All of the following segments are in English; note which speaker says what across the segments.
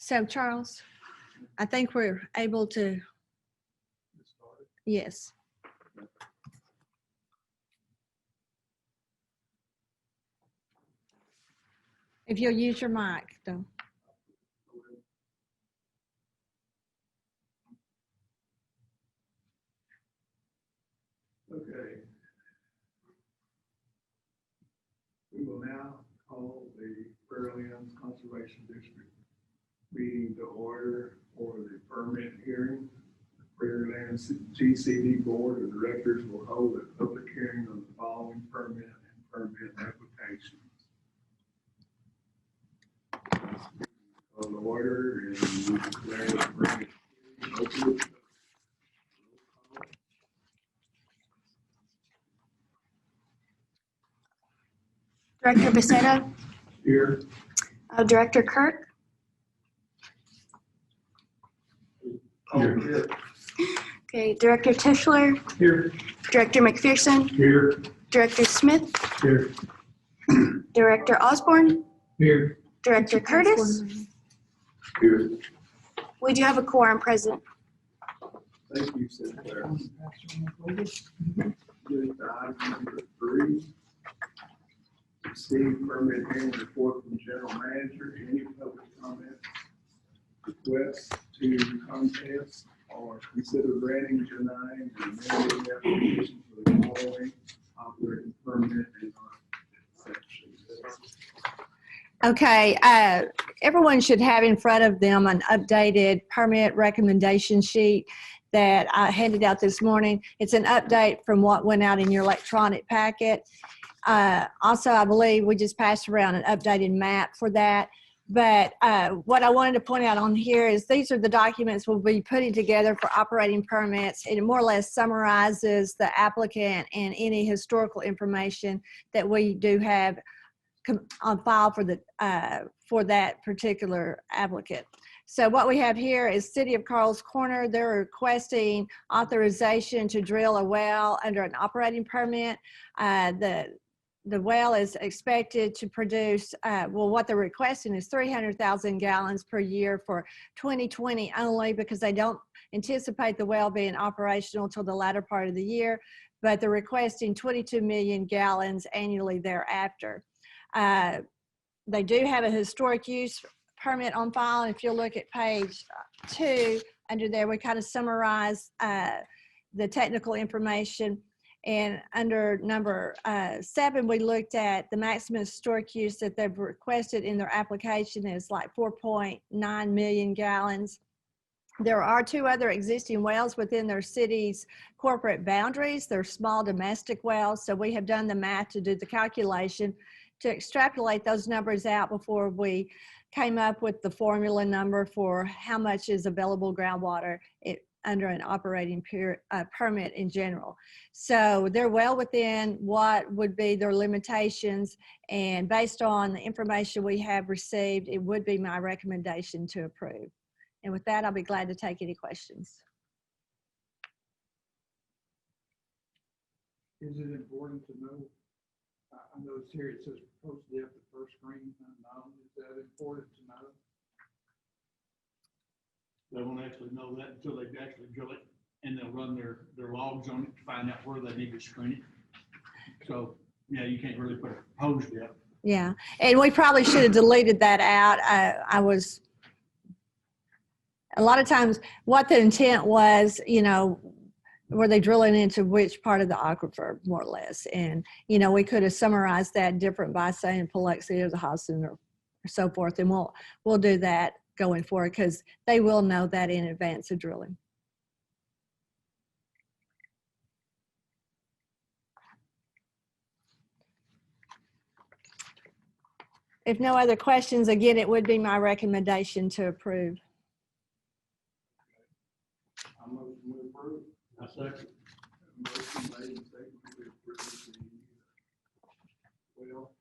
Speaker 1: So Charles, I think we're able to, yes. If you'll use your mic, though.
Speaker 2: Okay. We will now call the Fairlands Conservation District meeting to order for the permit hearing. The Fairlands GCD Board of Directors will hold a public hearing on the following permit and permit applications. Call the order and we declare the permit hearing open.
Speaker 3: Director Becerra,
Speaker 2: Here.
Speaker 3: Director Kirk,
Speaker 2: Here.
Speaker 3: okay, Director Tischler,
Speaker 2: Here.
Speaker 3: Director McPherson,
Speaker 2: Here.
Speaker 3: Director Smith,
Speaker 2: Here.
Speaker 3: Director Osborne,
Speaker 2: Here.
Speaker 3: Director Curtis.
Speaker 2: Here.
Speaker 3: We do have a quorum present.
Speaker 2: Thank you, Senator. Item number 3. Receive permit hearing report from general manager. Any public comment, requests to contest, or consider granting, denying, or amending the application for the following operating permit and sections.
Speaker 1: Okay, everyone should have in front of them an updated permit recommendation sheet that I handed out this morning. It's an update from what went out in your electronic packet. Also, I believe we just passed around an updated map for that. But what I wanted to point out on here is these are the documents we'll be putting together for operating permits. It more or less summarizes the applicant and any historical information that we do have on file for that particular applicant. So what we have here is City of Carl's Corner. They're requesting authorization to drill a well under an operating permit. The well is expected to produce, well, what they're requesting is 300,000 gallons per year for 2020 only, because they don't anticipate the well being operational until the latter part of the year, but they're requesting 22 million gallons annually thereafter. They do have a historic use permit on file. If you'll look at page 2, under there, we kind of summarize the technical information. And under number 7, we looked at the maximum historic use that they've requested in their application is like 4.9 million gallons. There are 2 other existing wells within their city's corporate boundaries. They're small domestic wells. So we have done the math to do the calculation to extrapolate those numbers out before we came up with the formula number for how much is available groundwater under an operating permit in general. So they're well within what would be their limitations, and based on the information we have received, it would be my recommendation to approve. And with that, I'll be glad to take any questions.
Speaker 4: Is it important to know? I noticed here it says proposed depth of first screen unknown. Is that important to know?
Speaker 5: They won't actually know that until they actually drill it, and they'll run their logs on it to find out where they need to screen it. So, yeah, you can't really put a proposed depth.
Speaker 1: Yeah, and we probably should have deleted that out. A lot of times what the intent was, you know, were they drilling into which part of the aquifer, more or less. And, you know, we could have summarized that different by saying Paluxy or the Hodson or so forth. And we'll do that going forward, because they will know that in advance of drilling. If no other questions, again, it would be my recommendation to approve.
Speaker 2: I motion to approve.
Speaker 5: I second.
Speaker 2: Motion made and seconded to approve the well.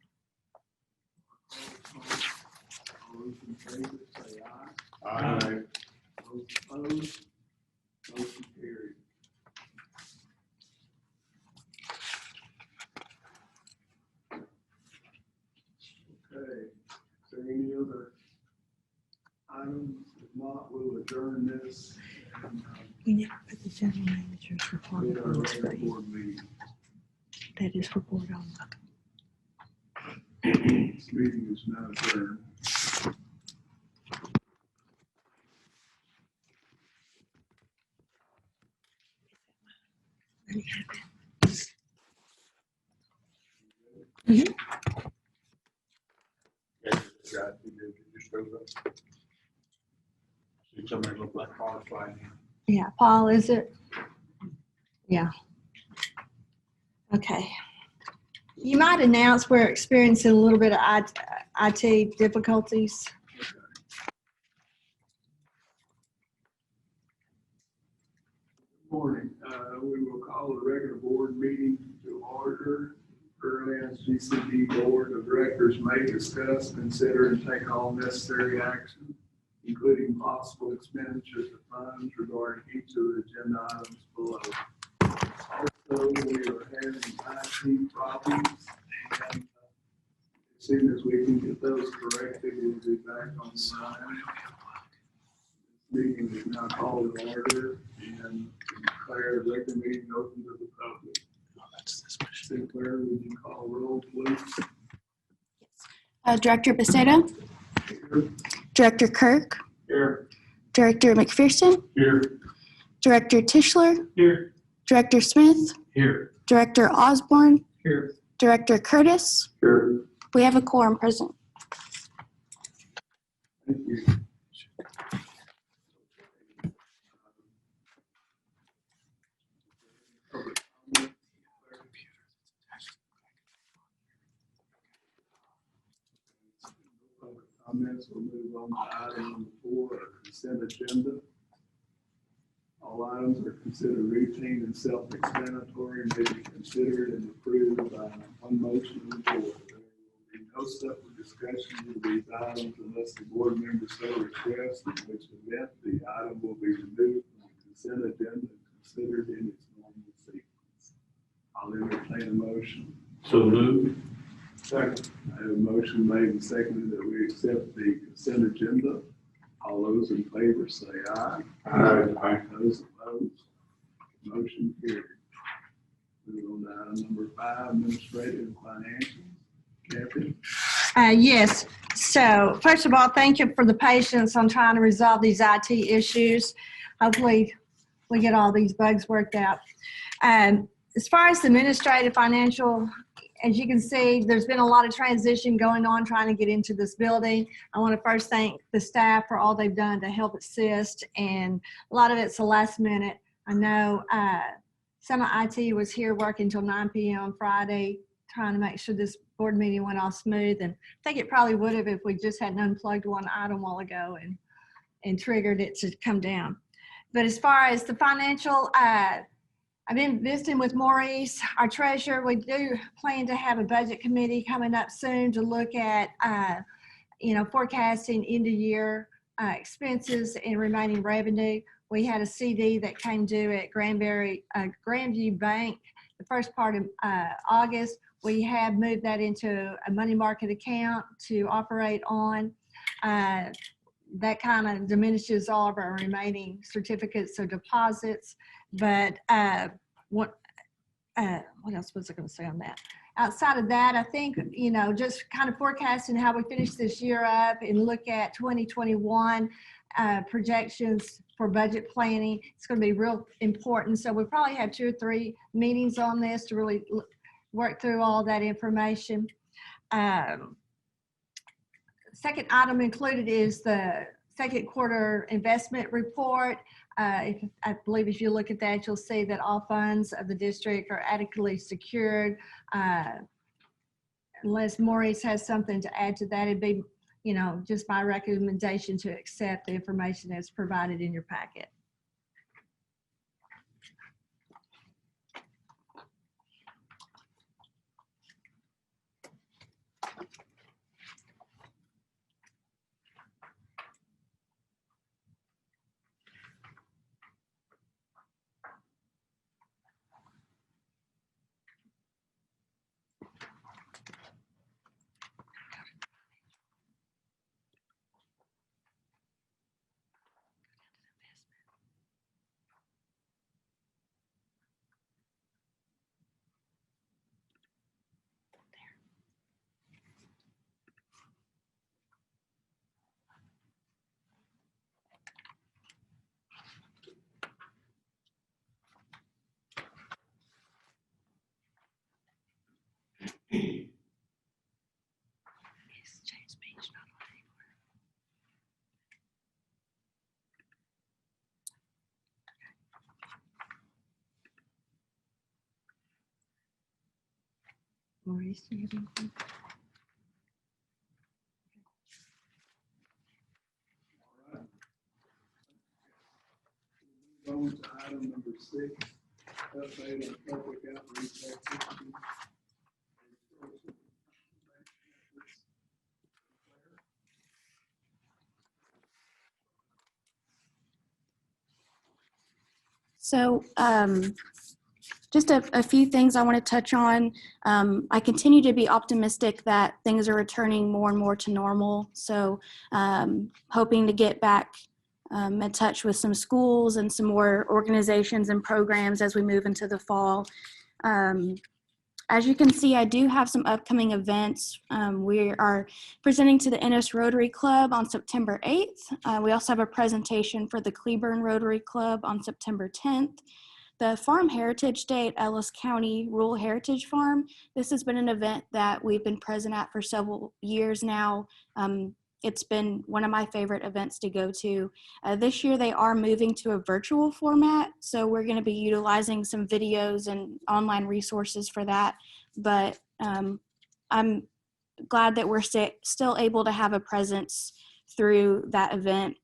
Speaker 2: All those in favor say aye.
Speaker 5: Aye.
Speaker 2: Those opposed, motion carried. Okay, is there any other items adjourn this. And,
Speaker 1: You never put the general manager's report
Speaker 2: we are
Speaker 1: on the
Speaker 2: regular
Speaker 1: screen.
Speaker 2: board meeting.
Speaker 1: That is report on.
Speaker 2: This meeting is now adjourned.
Speaker 5: See somebody look like cars flying in.
Speaker 1: Yeah, Paul, is it? Yeah. Okay. You might announce we're experiencing a little bit of IT difficulties.
Speaker 2: Good morning. We will call the regular board meeting to order. Fairlands GCD Board of Directors may discuss, consider, and take all necessary action, including possible expenditures of funds regarding each of the agenda items below. Also, we are having IT problems, and as soon as we can get those corrected, we'll be back on the line. Meeting is now called to order and declare the regular meeting open to the public. Sinclair, would you call roll, please?
Speaker 3: Director Becerra, Director Kirk,
Speaker 2: Here.
Speaker 3: Director McPherson,
Speaker 5: Here.
Speaker 3: Director Tischler,
Speaker 5: Here.
Speaker 3: Director Smith,
Speaker 5: Here.
Speaker 3: Director Osborne,
Speaker 5: Here.
Speaker 3: Director Curtis.
Speaker 2: Here.
Speaker 3: We have a quorum present.
Speaker 2: Thank you. Public comment. Public comments, we'll move on to item number 4, our consent agenda. All items are considered routine and self-explanatory and may be considered and approved by one motion of the board. There will be no separate discussion of these items unless the board member so requests, in which event the item will be removed from the consent agenda and considered in its normal sequence. I'll entertain a motion.
Speaker 5: So moved.
Speaker 2: Second. I have a motion made and seconded that we accept the consent agenda. All those in favor say aye.
Speaker 5: Aye.
Speaker 2: Those opposed, motion carried. Move on to item number 5, administrative and financial. Kathy?
Speaker 1: Yes. So first of all, thank you for the patience on trying to resolve these IT issues. Hopefully we get all these bugs worked out. As far as the administrative financial, as you can see, there's been a lot of transition going on trying to get into this building. I want to first thank the staff for all they've done to help assist, and a lot of it's the last minute. I know some of IT was here working till 9 p.m. on Friday, trying to make sure this board meeting went all smooth, and I think it probably would have if we just hadn't unplugged one item a while ago and triggered it to come down. But as far as the financial, I've been visiting with Maurice, our treasurer. We do plan to have a budget committee coming up soon to look at, forecasting end of year expenses and remaining revenue. We had a CD that came due at Grandview Bank the first part of August. We have moved that into a money market account to operate on. That kind of diminishes all of our remaining certificates of deposits. But what else was I going to say on that? Outside of that, I think, just kind of forecasting how we finish this year up and look at 2021 projections for budget planning. It's going to be real important. So we probably have 2 or 3 meetings on this to really work through all that information. Second item included is the second quarter investment report. I believe if you look at that, you'll see that all funds of the district are adequately secured. Unless Maurice has something to add to that, it'd be, just my recommendation to accept the information that's provided in your packet. Maurice, do you have anything?
Speaker 2: On to item number 6, update on public outreach activities.
Speaker 3: So just a few things I want to touch on. I continue to be optimistic that things are returning more and more to normal. So hoping to get back in touch with some schools and some more organizations and programs as we move into the fall. As you can see, I do have some upcoming events. We are presenting to the Ennis Rotary Club on September 8th. We also have a presentation for the Cleburne Rotary Club on September 10th. The Farm Heritage Day at Ellis County Rural Heritage Farm. This has been an event that we've been present at for several years now. It's been one of my favorite events to go to. This year they are moving to a virtual format, so we're going to be utilizing some videos and online resources for that. But I'm glad that we're still able to have a presence through that event.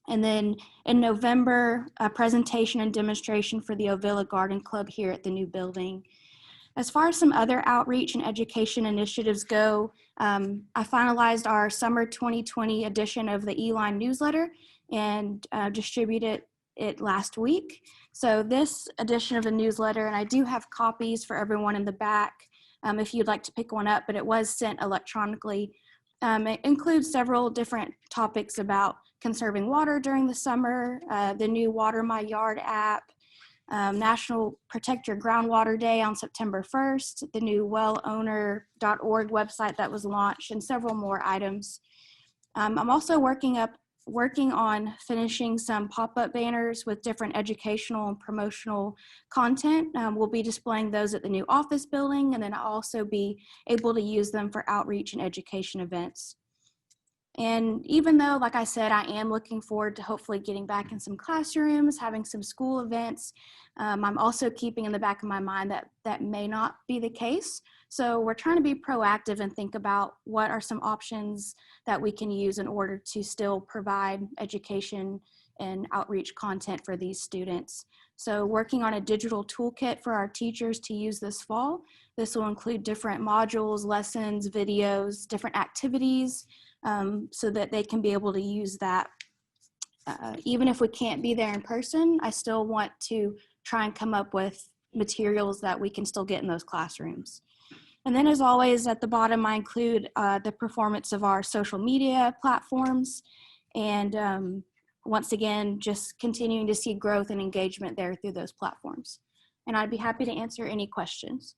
Speaker 3: And then in November, a presentation and demonstration for the Ovilla Garden Club here at the new building. As far as some other outreach and education initiatives go, I finalized our summer 2020 edition of the E-Line newsletter and distributed it last week. So this edition of the newsletter, and I do have copies for everyone in the back if you'd like to pick one up, but it was sent electronically. It includes several different topics about conserving water during the summer, the new Water My Yard app, National Protect Your Groundwater Day on September 1st, the new wellowner.org website that was launched, and several more items. I'm also working on finishing some pop-up banners with different educational and promotional content. We'll be displaying those at the new office building, and then I'll also be able to use them for outreach and education events. And even though, like I said, I am looking forward to hopefully getting back in some classrooms, having some school events, I'm also keeping in the back of my mind that that may not be the case. So we're trying to be proactive and think about what are some options that we can use in order to still provide education and outreach content for these students. So working on a digital toolkit for our teachers to use this fall. This will include different modules, lessons, videos, different activities, so that they can be able to use that. Even if we can't be there in person, I still want to try and come up with materials that we can still get in those classrooms. And then as always, at the bottom, I include the performance of our social media platforms. And once again, just continuing to see growth and engagement there through those platforms. And I'd be happy to answer any questions.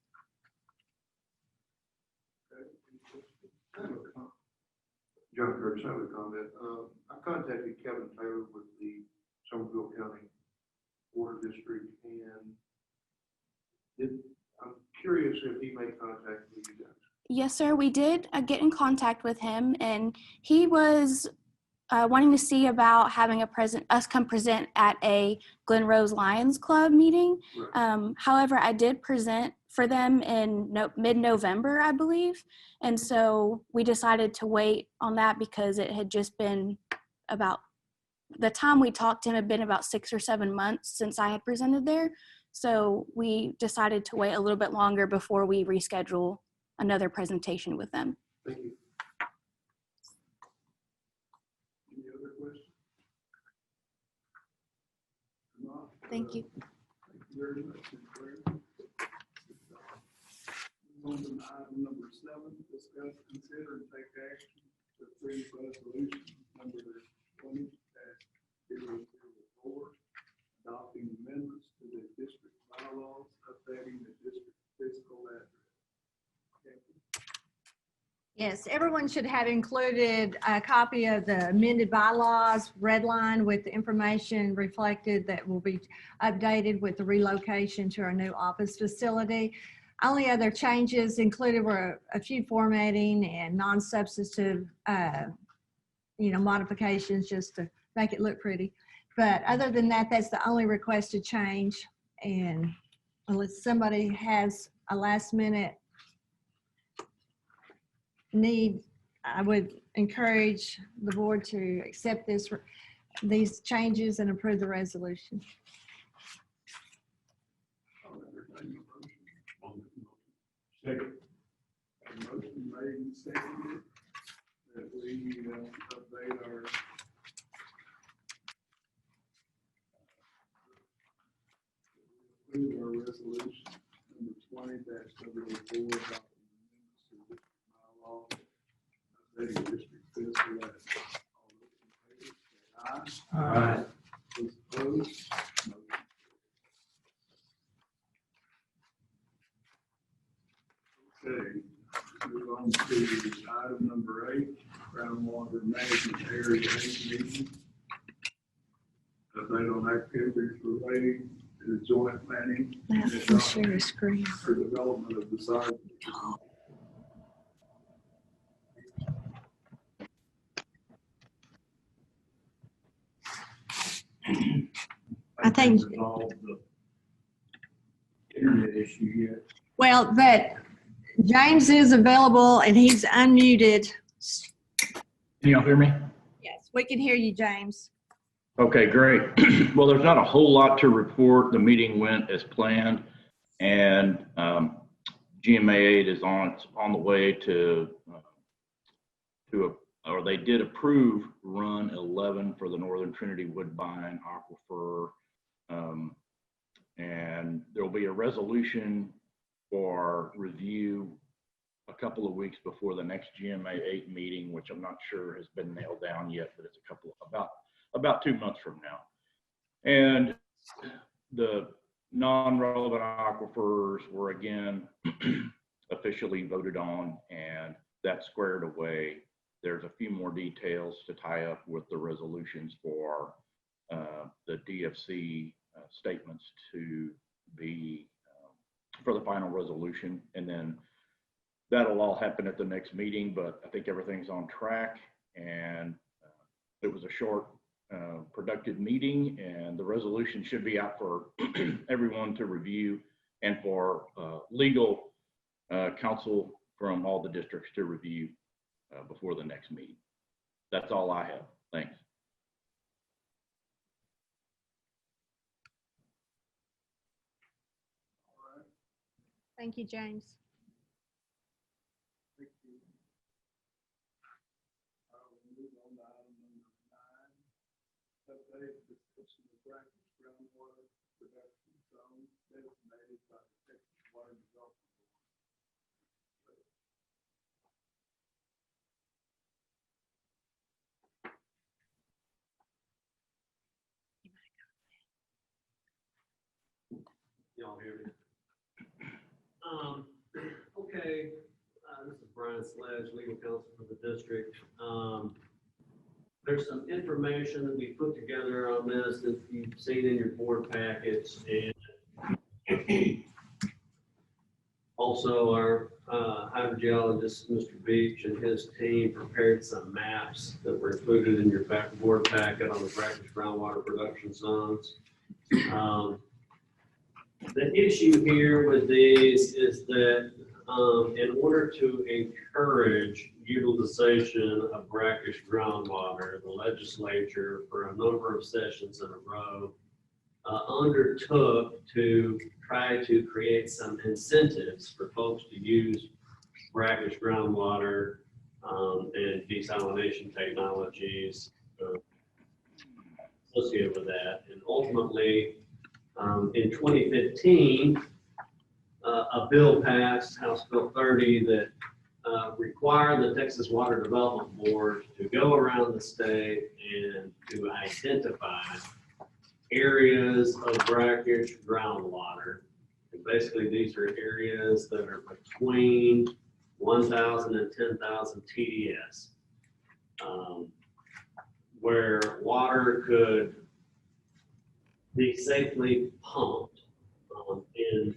Speaker 6: John Curtis, I have a comment. I contacted Kevin Taylor with the Somerville County Water District, and I'm curious if he made contact with you guys.
Speaker 3: Yes, sir. We did get in contact with him, and he was wanting to see about having us come present at a Glen Rose Lions Club meeting. Right. However, I did present for them in mid-November, I believe. And so we decided to wait on that because it had just been about, the time we talked to him had been about 6 or 7 months since I had presented there. So we decided to wait a little bit longer before we reschedule another presentation with them.
Speaker 6: Thank you.
Speaker 2: Any other questions? No?
Speaker 3: Thank you.
Speaker 2: Thank you very much, Ms. Claire. On to item number 7, discuss, consider, and take action to approve resolution number 20-004, adopting amendments to the district bylaws, updating the district physical address.
Speaker 1: Yes, everyone should have included a copy of the amended bylaws, red line with the information reflected that will be updated with the relocation to our new office facility. Only other changes included were a few formatting and non-substantive, modifications just to make it look pretty. But other than that, that's the only requested change. And unless somebody has a last minute need, I would encourage the board to accept these changes and approve the resolution.
Speaker 2: I'll entertain a motion.
Speaker 5: Second.
Speaker 2: A motion made and seconded that we update our resolution number 20-004 about the amendments to district bylaw, updating district fiscal levy. All those in favor say aye.
Speaker 4: Aye.
Speaker 2: Those opposed, motion carries. Okay, move on to item number 8, groundwater management area 8 meeting. Update on activities relating to joint planning
Speaker 1: I'll share your screen.
Speaker 2: for development of the site.
Speaker 1: I think-
Speaker 5: Resolve the internet issue yet.
Speaker 1: Well, but James is available and he's unmuted.
Speaker 7: Can y'all hear me?
Speaker 1: Yes, we can hear you, James.
Speaker 7: Okay, great. Well, there's not a whole lot to report. The meeting went as planned, and GMA 8 is on the way to or they did approve Run 11 for the Northern Trinity Woodbine Aquifer, and there will be a resolution for review a couple of weeks before the next GMA 8 meeting, which I'm not sure has been nailed down yet, but it's about 2 months from now. And the non-relevant aquifers were again officially voted on, and that's squared away. There's a few more details to tie up with the resolutions for the DFC statements to be for the final resolution, and then that'll all happen at the next meeting. But I think everything's on track, and it was a short, productive meeting, and the resolution should be out for everyone to review and for legal counsel from all the districts to review before the next meeting. That's all I have. Thanks.
Speaker 1: Thank you, James.
Speaker 2: Thank you. We'll move on to item number 9. Update discussion of practice groundwater production zone designated by the Texas Water Development Board.
Speaker 8: Y'all hear me? Okay, this is Brian Sledge, legal counsel for the district. There's some information that we put together on this that you've seen in your board packets, and also our hydrogeologist, Mr. Beach, and his team prepared some maps that were included in your board packet on the brackish groundwater production zones. The issue here with these is that in order to encourage utilization of brackish groundwater, the legislature, for a number of sessions in a row, undertook to try to create some incentives for folks to use brackish groundwater and desalination technologies associated with that. And ultimately, in 2015, a bill passed, House Bill 30, that required the Texas Water Development Board to go around the state and to identify areas of brackish groundwater. And basically, these are areas that are between 1,000 and 10,000 TDS, where water could be safely pumped in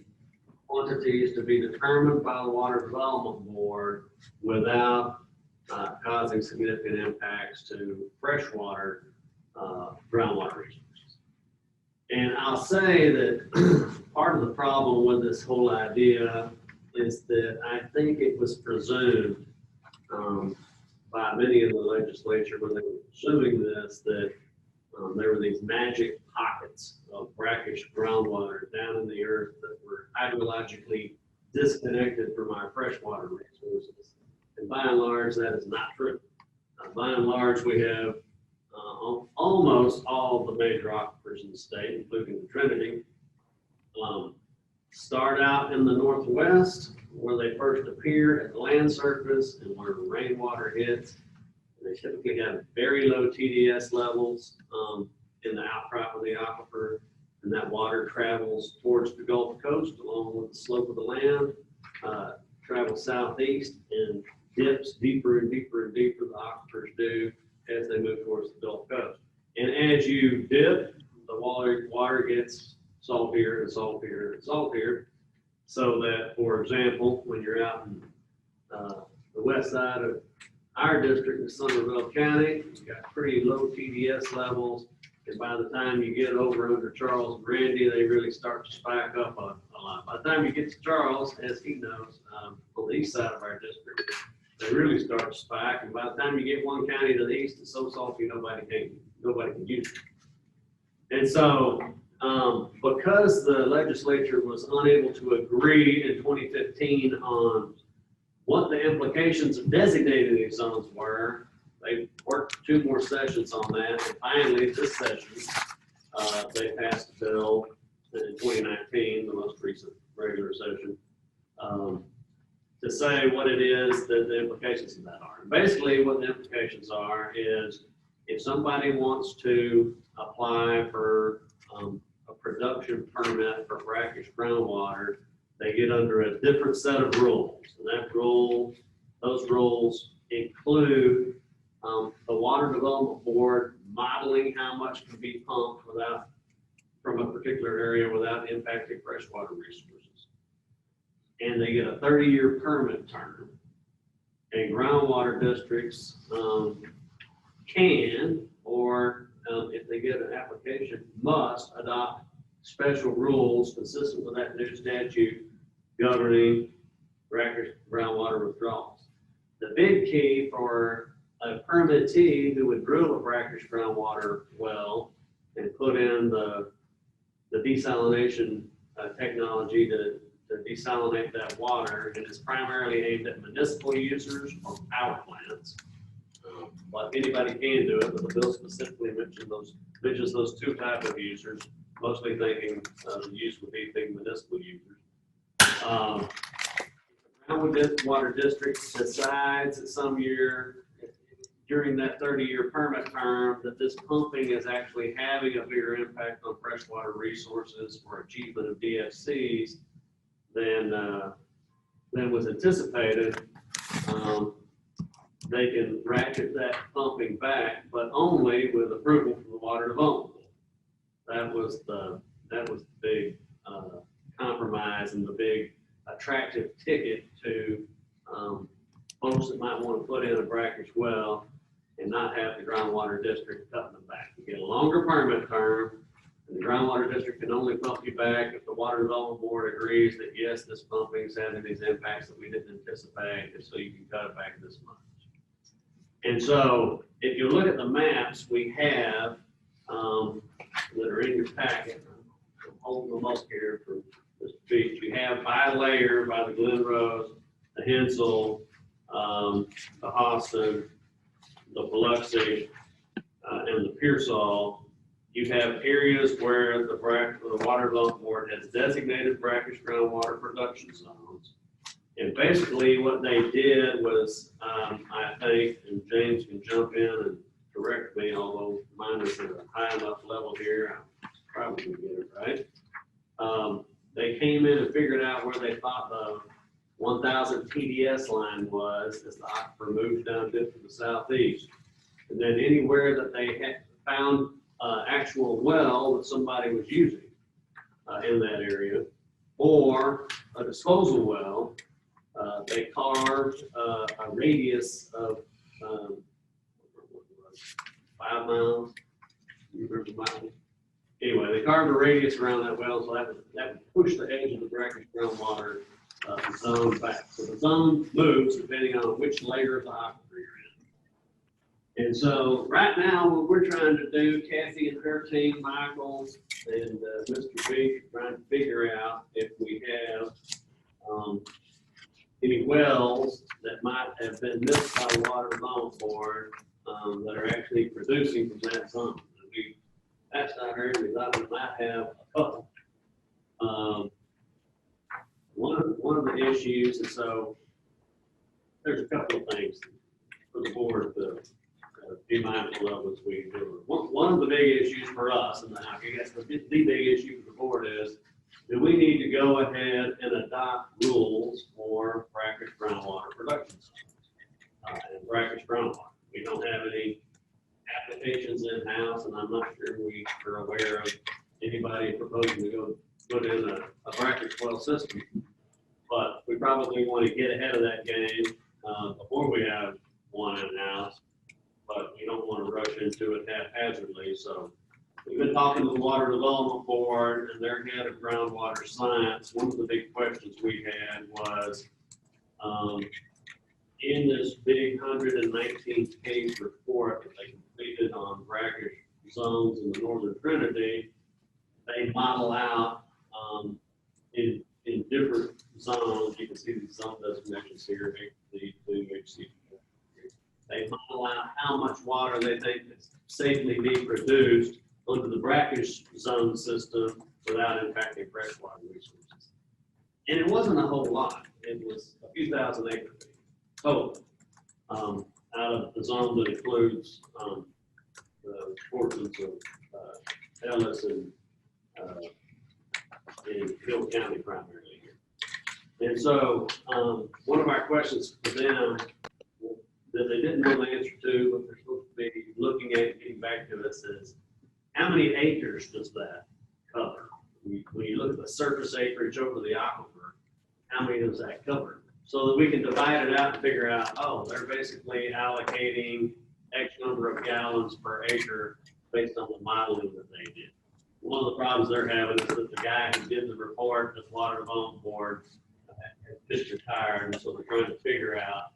Speaker 8: quantities to be determined by the Water Development Board without causing significant impacts to freshwater groundwater resources. And I'll say that part of the problem with this whole idea is that I think it was presumed by many in the legislature when they were pursuing this, that there were these magic pockets of brackish groundwater down in the earth that were hydrologically disconnected from our freshwater resources. And by and large, that is not true. By and large, we have almost all the major aquifers in the state, including the Trinity, start out in the northwest, where they first appear at the land surface and where the rainwater hits. They typically have very low TDS levels in the outcrop of the aquifer, and that water travels towards the Gulf Coast along with the slope of the land, travels southeast and dips deeper and deeper and deeper, the aquifers do, as they move towards the Gulf Coast. And as you dip, the water gets saltier and saltier and saltier, so that, for example, when you're out in the west side of our district in Somerville County, you've got pretty low TDS levels, and by the time you get over under Charles and Randy, they really start to spike up a lot. By the time you get to Charles, as he knows, on the east side of our district, they really start to spike, and by the time you get one county to the east, it's so salty nobody can use it. And so, because the legislature was unable to agree in 2015 on what the implications of designating these zones were, they worked 2 more sessions on that, and finally this session, they passed a bill in 2019, the most recent regular session, to say what it is that the implications of that are. And basically what the implications are is if somebody wants to apply for a production permit for brackish groundwater, they get under a different set of rules. And those rules include the Water Development Board modeling how much can be pumped from a particular area without impacting freshwater resources. And they get a 30-year permit term. And groundwater districts can, or if they get an application, must adopt special rules consistent with that new statute governing brackish groundwater withdrawals. The big key for a permittee who would drill a brackish groundwater well and put in the desalination technology to desalinate that water, and it's primarily aimed at municipal users or power plants. But anybody can do it, but the bill specifically mentions those 2 types of users, mostly thinking the use would be big municipal users. Groundwater district decides that some year during that 30-year permit term that this pumping is actually having a bigger impact on freshwater resources or achievement of DFCs than was anticipated, they can ratchet that pumping back, but only with approval from the Water Development Board. That was the big compromise and the big attractive ticket to folks that might want to put in a brackish well and not have the groundwater district cutting them back. You get a longer permit term, and the groundwater district can only pump you back if the Water Development Board agrees that yes, this pumping is having these impacts that we didn't anticipate, and so you can cut it back this much. And so if you look at the maps we have that are in your packet, I'm holding them up here for this beach. You have by layer, by the Glen Rose, the Hensel, the Austin, the Biloxi, and the Pearsall. You have areas where the Water Development Board has designated brackish groundwater production zones. And basically what they did was, I think, and James can jump in and correct me, although mine is at a high enough level here, I probably can get it right. They came in and figured out where they thought the 1,000 TDS line was as the aquifer moved down dip to the southeast. And then anywhere that they had found actual well that somebody was using in that area, or a disposal well. They carved a radius of 5 miles. You remember miles? Anyway, they carved a radius around that well, so that would push the edge of the brackish groundwater zone back. So the zone moves depending on which layer of the aquifer you're in. And so right now, what we're trying to do, Kathy and her team, Michael and Mr. Beach, are trying to figure out if we have any wells that might have been missed by the water zone board that are actually producing from that zone. And we asked out here, we thought we might have a couple. One of the issues, and so there's a couple of things for the board to be mindful of as we do it. One of the big issues for us, and I guess the big issue for the board is, do we need to go ahead and adopt rules for brackish groundwater production and brackish groundwater? We don't have any applications in-house, and I'm not sure we are aware of anybody proposing to go put in a brackish well system. But we probably want to get ahead of that game before we have one in-house, but we don't want to rush into it haphazardly. So we've been talking to the Water Development Board and their head of groundwater science. One of the big questions we had was, in this big 119-page report that they completed on brackish zones in the Northern Trinity, they model out in different zones. You can see these zone designations here, HC2, HC4. They model out how much water they think can safely be produced under the brackish zone system without impacting freshwater resources. And it wasn't a whole lot. It was a few thousand acres total out of the zone that includes the portions of Ellis and Hill County primarily here. And so one of our questions for them that they didn't know the answer to, but they're supposed to be looking at getting back to us is, how many acres does that cover? When you look at the surface acreage over the aquifer, how many does that cover? So that we can divide it out and figure out, oh, they're basically allocating X number of gallons per acre based on the modeling that they did. One of the problems they're having is that the guy who did the report at the Water Development Board has just retired, and so they're trying to figure out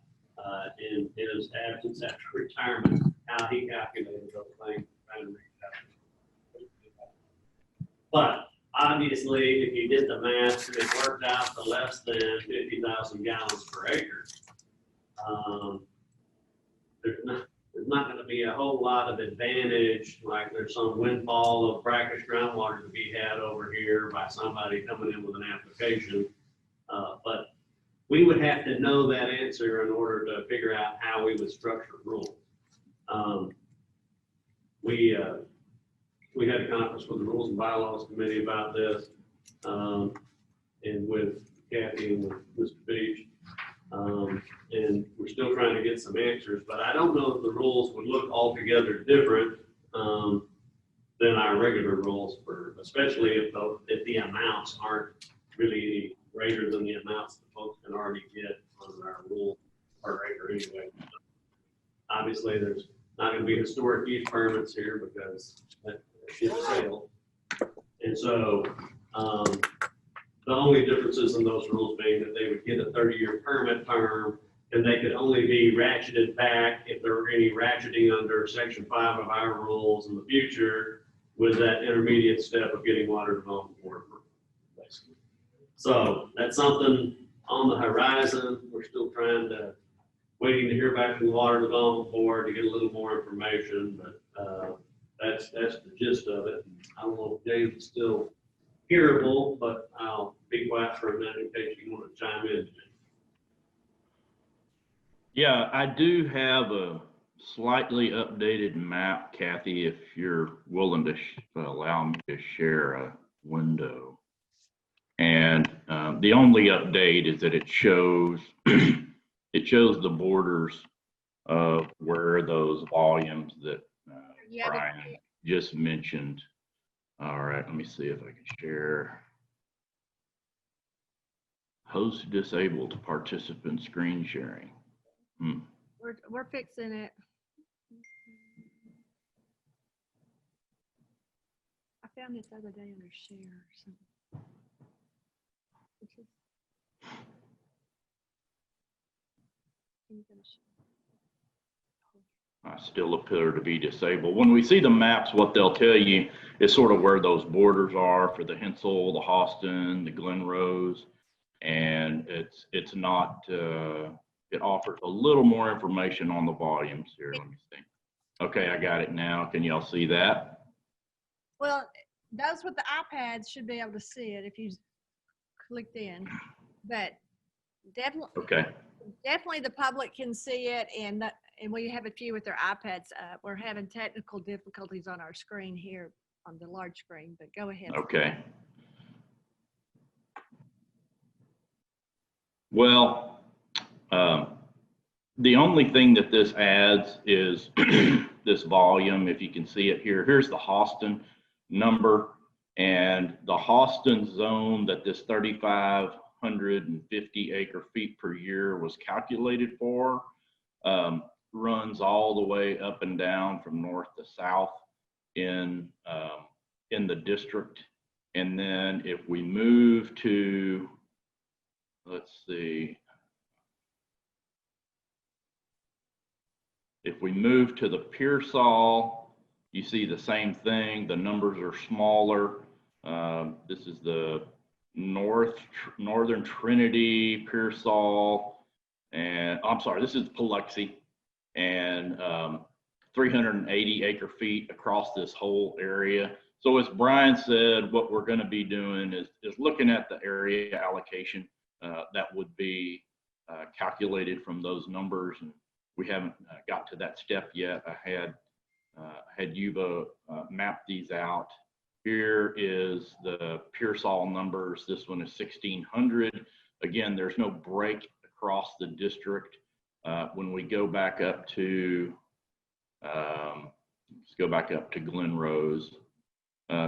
Speaker 8: in his absence after retirement how he calculated those things. But obviously, if you did the math, it worked out to less than 50,000 gallons per acre. There's not going to be a whole lot of advantage, like there's some windfall of brackish groundwater to be had over here by somebody coming in with an application. But we would have to know that answer in order to figure out how we would structure rules. We had a conference with the Rules and Bylaws Committee about this, and with Kathy and with Mr. Beach. And we're still trying to get some answers, but I don't know if the rules would look altogether different than our regular rules, especially if the amounts aren't really any greater than the amounts that folks can already get under our rule per acre anyway. Obviously, there's not going to be historic use permits here because that ship sailed. And so the only differences in those rules being that they would get a 30-year permit term, and they could only be ratcheted back if there were any ratcheting under Section 5 of our rules in the future with that intermediate step of getting Water Development Board approval, basically. So that's something on the horizon. We're still waiting to hear back from the Water Development Board to get a little more information, but that's the gist of it. I don't know if James is still hearable, but I'll be quiet for a minute in case you want to chime in.
Speaker 7: Yeah, I do have a slightly updated map, Kathy, if you're willing to allow me to share a window. And the only update is that it shows the borders of where those volumes that Brian just mentioned. All right, let me see if I can share. Post disabled participant screen sharing. Hmm.
Speaker 1: We're fixing it. I found it the other day under share. So. Which is- Can you go to share?
Speaker 7: I still appear to be disabled. When we see the maps, what they'll tell you is sort of where those borders are for the Hensel, the Austin, the Glen Rose, and it's not. It offers a little more information on the volumes here. Let me see. Okay, I got it now. Can y'all see that?
Speaker 1: Well, those with the iPads should be able to see it if you clicked in, but definitely.
Speaker 7: Okay.
Speaker 1: Definitely the public can see it, and we have a few with their iPads up. We're having technical difficulties on our screen here on the large screen, but go ahead.
Speaker 7: Okay. Well, the only thing that this adds is this volume. If you can see it here, here's the Austin number, and the Austin zone that this 3,550 acre feet per year was calculated for runs all the way up and down from north to south in the district. And then if we move to, let's see, if we move to the Pearsall, you see the same thing. The numbers are smaller. This is the Northern Trinity, Pearsall, and I'm sorry, this is Biloxi, and 380 acre feet across this whole area. So as Brian said, what we're going to be doing is looking at the area allocation that would be calculated from those numbers. And we haven't got to that step yet. I had Yuba map these out. Here is the Pearsall numbers. This one is 1,600. Again, there's no break across the district. When we go back up to, let's go back up to Glen Rose.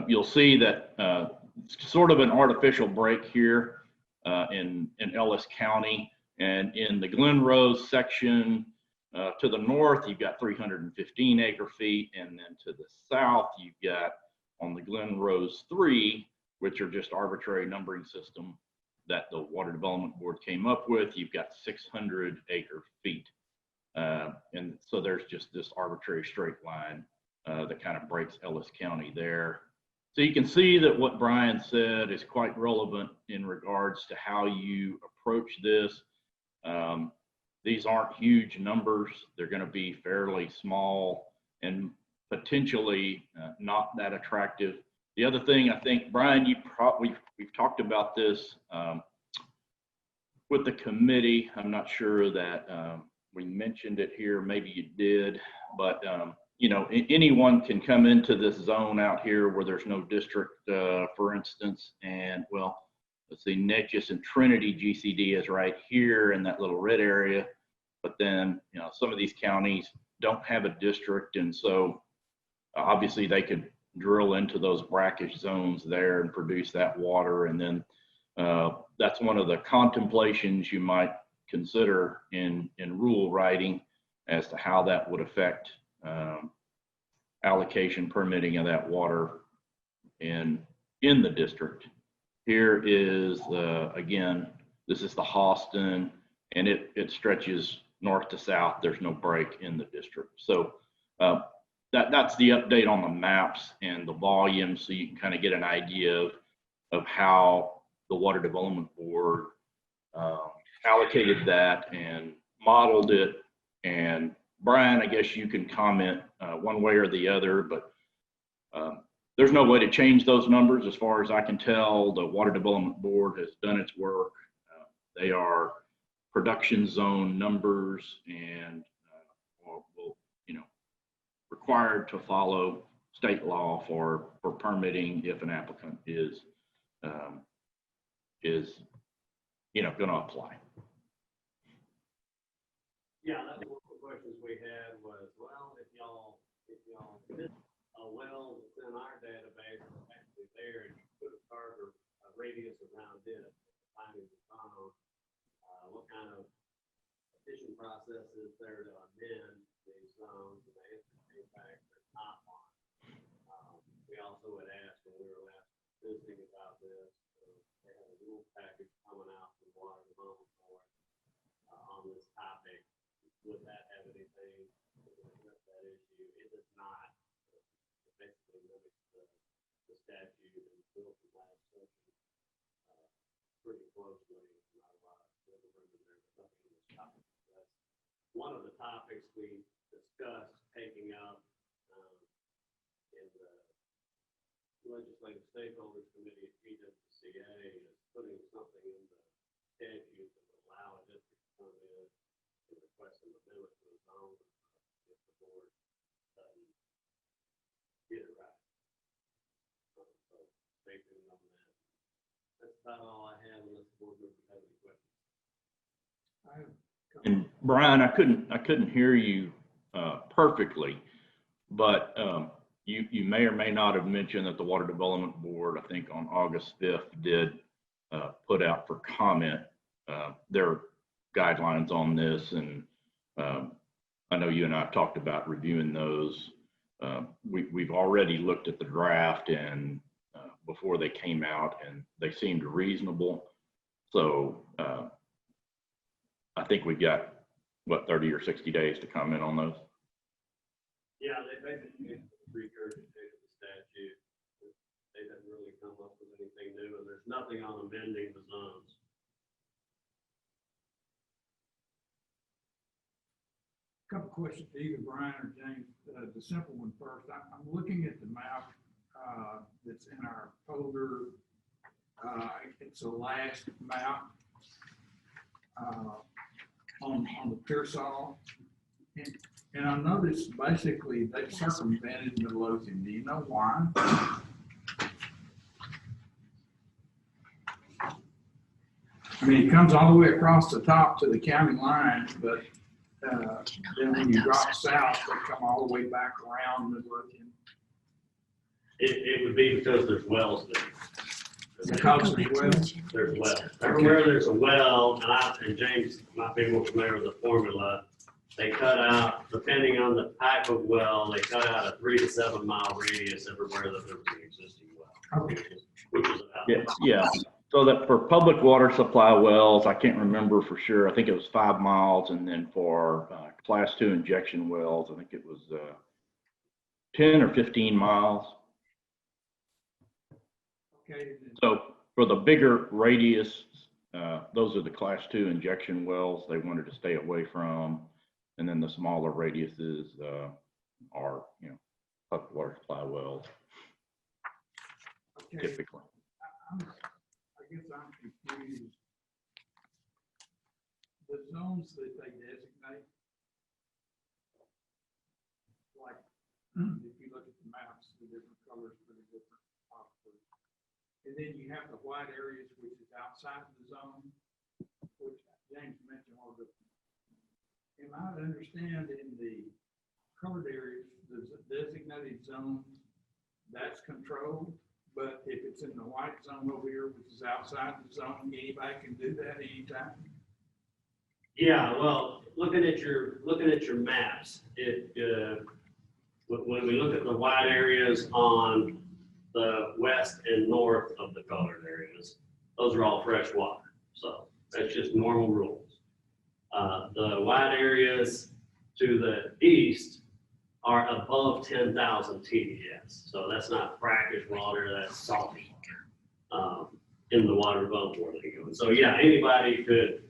Speaker 7: You'll see that it's sort of an artificial break here in Ellis County. And in the Glen Rose section to the north, you've got 315 acre feet. And then to the south, you've got on the Glen Rose 3, which are just arbitrary numbering system that the Water Development Board came up with, you've got 600 acre feet. And so there's just this arbitrary straight line that kind of breaks Ellis County there. So you can see that what Brian said is quite relevant in regards to how you approach this. These aren't huge numbers. They're going to be fairly small and potentially not that attractive. The other thing, I think, Brian, we've talked about this with the committee. I'm not sure that we mentioned it here. Maybe you did, but you know, anyone can come into this zone out here where there's no district, for instance, and well, let's see, Neches and Trinity GCD is right here in that little red area. But then, you know, some of these counties don't have a district, and so obviously they could drill into those brackish zones there and produce that water. And then that's one of the contemplations you might consider in rule writing as to how that would affect allocation permitting of that water in the district. Here is again, this is the Austin, and it stretches north to south. There's no break in the district. So that's the update on the maps and the volume, so you can kind of get an idea of how the Water Development Board allocated that and modeled it. And Brian, I guess you can comment one way or the other, but there's no way to change those numbers as far as I can tell. The Water Development Board has done its work. They are production zone numbers and will, you know, required to follow state law for permitting if an applicant is you know, going to apply.
Speaker 8: Yeah, that's one of the questions we had was, well, if y'all miss a well that's in our database, it's actually there, and you put a radius around it. defining the zone, what kind of petition process is there to amend these zones, and the answer came back, there's not one. We also had asked when we were last visiting about this, they had a rule package coming out from the Water Development Board on this topic. Would that have anything to address that issue? It does not. It basically mimics the statute and bill from last session pretty closely. Not a lot of wiggle room in there, but nothing in this topic. That's one of the topics we discussed taking up in the Legislative Stakeholders Committee at PWCA is putting something in the statute that would allow a district to come in and request an amendment to the zone if the board doesn't get it right. So stay tuned on that. That's about all I have unless the board members have any questions.
Speaker 4: I have a couple-
Speaker 7: And Brian, I couldn't hear you perfectly, but you may or may not have mentioned that the Water Development Board, I think on August 5th, did put out for comment their guidelines on this. And I know you and I have talked about reviewing those. We've already looked at the draft and before they came out, and they seemed reasonable. So I think we've got, what, 30 or 60 days to comment on those?
Speaker 8: Yeah, they basically regurgitated the statute. They didn't really come up with anything new, and there's nothing on amending the zones.
Speaker 4: Couple questions to either Brian or James. The simple one first. I'm looking at the map that's in our folder. It's the last map on the Pearsall. And I noticed basically they circumvented Midlothian. Do you know why? I mean, it comes all the way across the top to the county line, but then when you drop south, they come all the way back around Midlothian.
Speaker 8: It would be because there's wells there.
Speaker 4: Because there's wells.
Speaker 8: There's wells. Everywhere there's a well, and James might be more familiar with the formula, they cut out, depending on the type of well, they cut out a 3 to 7 mile radius everywhere that there was an existing well.
Speaker 4: Okay.
Speaker 8: Which is about.
Speaker 7: Yes, yeah. So that for public water supply wells, I can't remember for sure. I think it was 5 miles. And then for class 2 injection wells, I think it was 10 or 15 miles.
Speaker 4: Okay.
Speaker 7: So for the bigger radius, those are the class 2 injection wells they wanted to stay away from. And then the smaller radiuses are, public water supply wells
Speaker 4: Okay.
Speaker 7: typically.
Speaker 4: I guess I'm confused. The zones that they designate, like, if you look at the maps, the different colors for the different officers. And then you have the white areas, which is outside the zone, which James mentioned all the. Am I to understand in the colored areas, the designated zone, that's controlled? But if it's in the white zone over here, which is outside the zone, anybody can do that anytime?
Speaker 8: Yeah, well, looking at your maps, when we look at the white areas on the west and north of the colored areas, those are all fresh water. So that's just normal rules. The white areas to the east are above 10,000 TDS. So that's not brackish water, that's salty in the water development board. So yeah, anybody could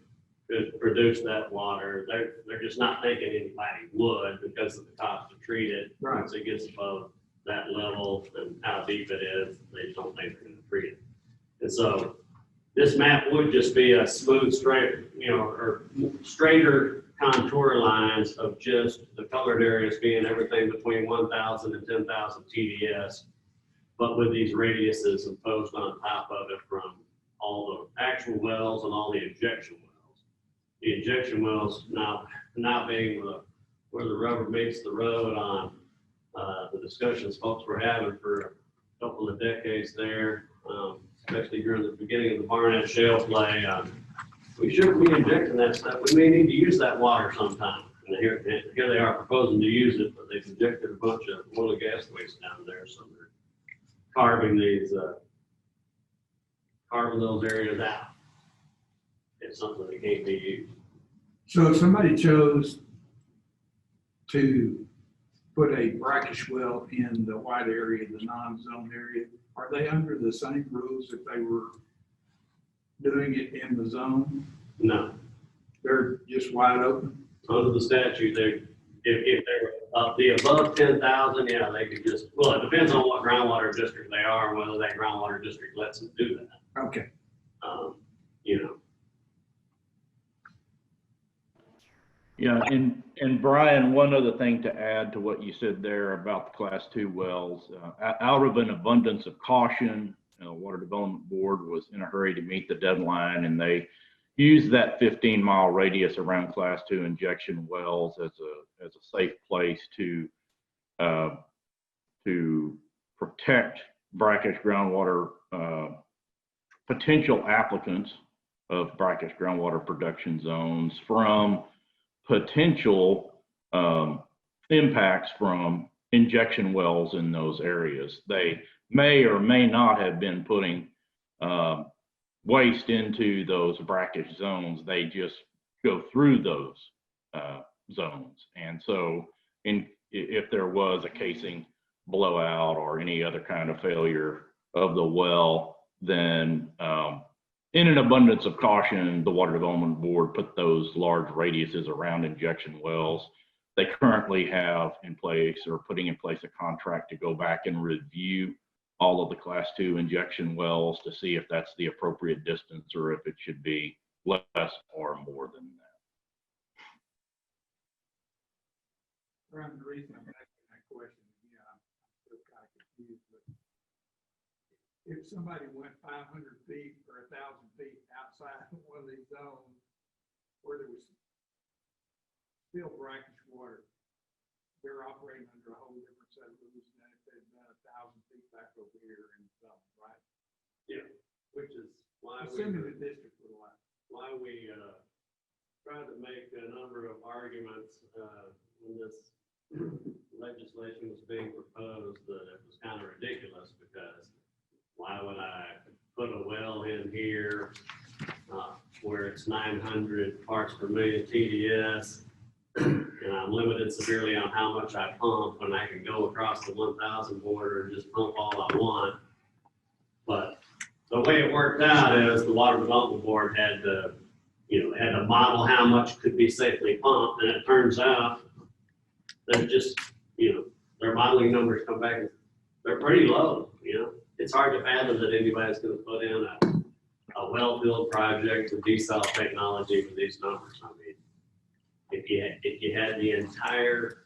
Speaker 8: produce that water. They're just not thinking anybody would because of the cost to treat it.
Speaker 4: Right.
Speaker 8: Once it gets above that level and how deep it is, they don't think they're gonna treat it. And so this map would just be a smooth, straight, or straighter contour lines of just the colored areas being everything between 1,000 and 10,000 TDS, but with these radiuses imposed on top of it from all the actual wells and all the injection wells. The injection wells now being where the rubber meets the road on the discussions folks were having for a couple of decades there. especially during the beginning of the Barnett Shale play. We shouldn't be injecting that stuff. We may need to use that water sometime. And here they are proposing to use it, but they've injected a bunch of oil and gas waste down there, so they're carving those areas out. It's something that can't be used.
Speaker 4: So if somebody chose to put a brackish well in the white area, the non-zone area, are they under the same rules if they were doing it in the zone?
Speaker 8: No,
Speaker 4: They're just wide open?
Speaker 8: under the statute, if they're above 10,000, yeah, they could just, well, it depends on what groundwater district they are, and whether that groundwater district lets them do that.
Speaker 4: Okay.
Speaker 8: You know,
Speaker 7: Yeah, and Brian, one other thing to add to what you said there about the Class 2 wells, out of an abundance of caution, Water Development Board was in a hurry to meet the deadline, and they used that 15-mile radius around Class 2 injection wells as a safe place to protect brackish groundwater, potential applicants of brackish groundwater production zones from potential impacts from injection wells in those areas. They may or may not have been putting waste into those brackish zones. They just go through those zones. And so if there was a casing blowout or any other kind of failure of the well, then in an abundance of caution, the Water Development Board put those large radiuses around injection wells. They currently have in place or putting in place a contract to go back and review all of the Class 2 injection wells to see if that's the appropriate distance or if it should be less or more than that.
Speaker 4: Brian, the reason I'm asking that question, again, I'm still kind of confused, but if somebody went 500 feet or 1,000 feet outside of one of these zones where there was still brackish water, they're operating under a whole different set of rules than if they'd done 1,000 feet back over here in the zone, right?
Speaker 8: yeah, which is why
Speaker 4: Assuming the district would allow.
Speaker 8: we tried to make a number of arguments when this legislation was being proposed, that it was kind of ridiculous, because why would I put a well in here where it's 900 parts per million TDS, and I'm limited severely on how much I pump, and I can go across the 1,000 border and just pump all I want. But the way it worked out is the Water Development Board had to, had to model how much could be safely pumped, and it turns out they're just, their modeling numbers come back, they're pretty low, It's hard to fathom that anybody's gonna put in a well field project with desal technology with these numbers. I mean, if you had the entire,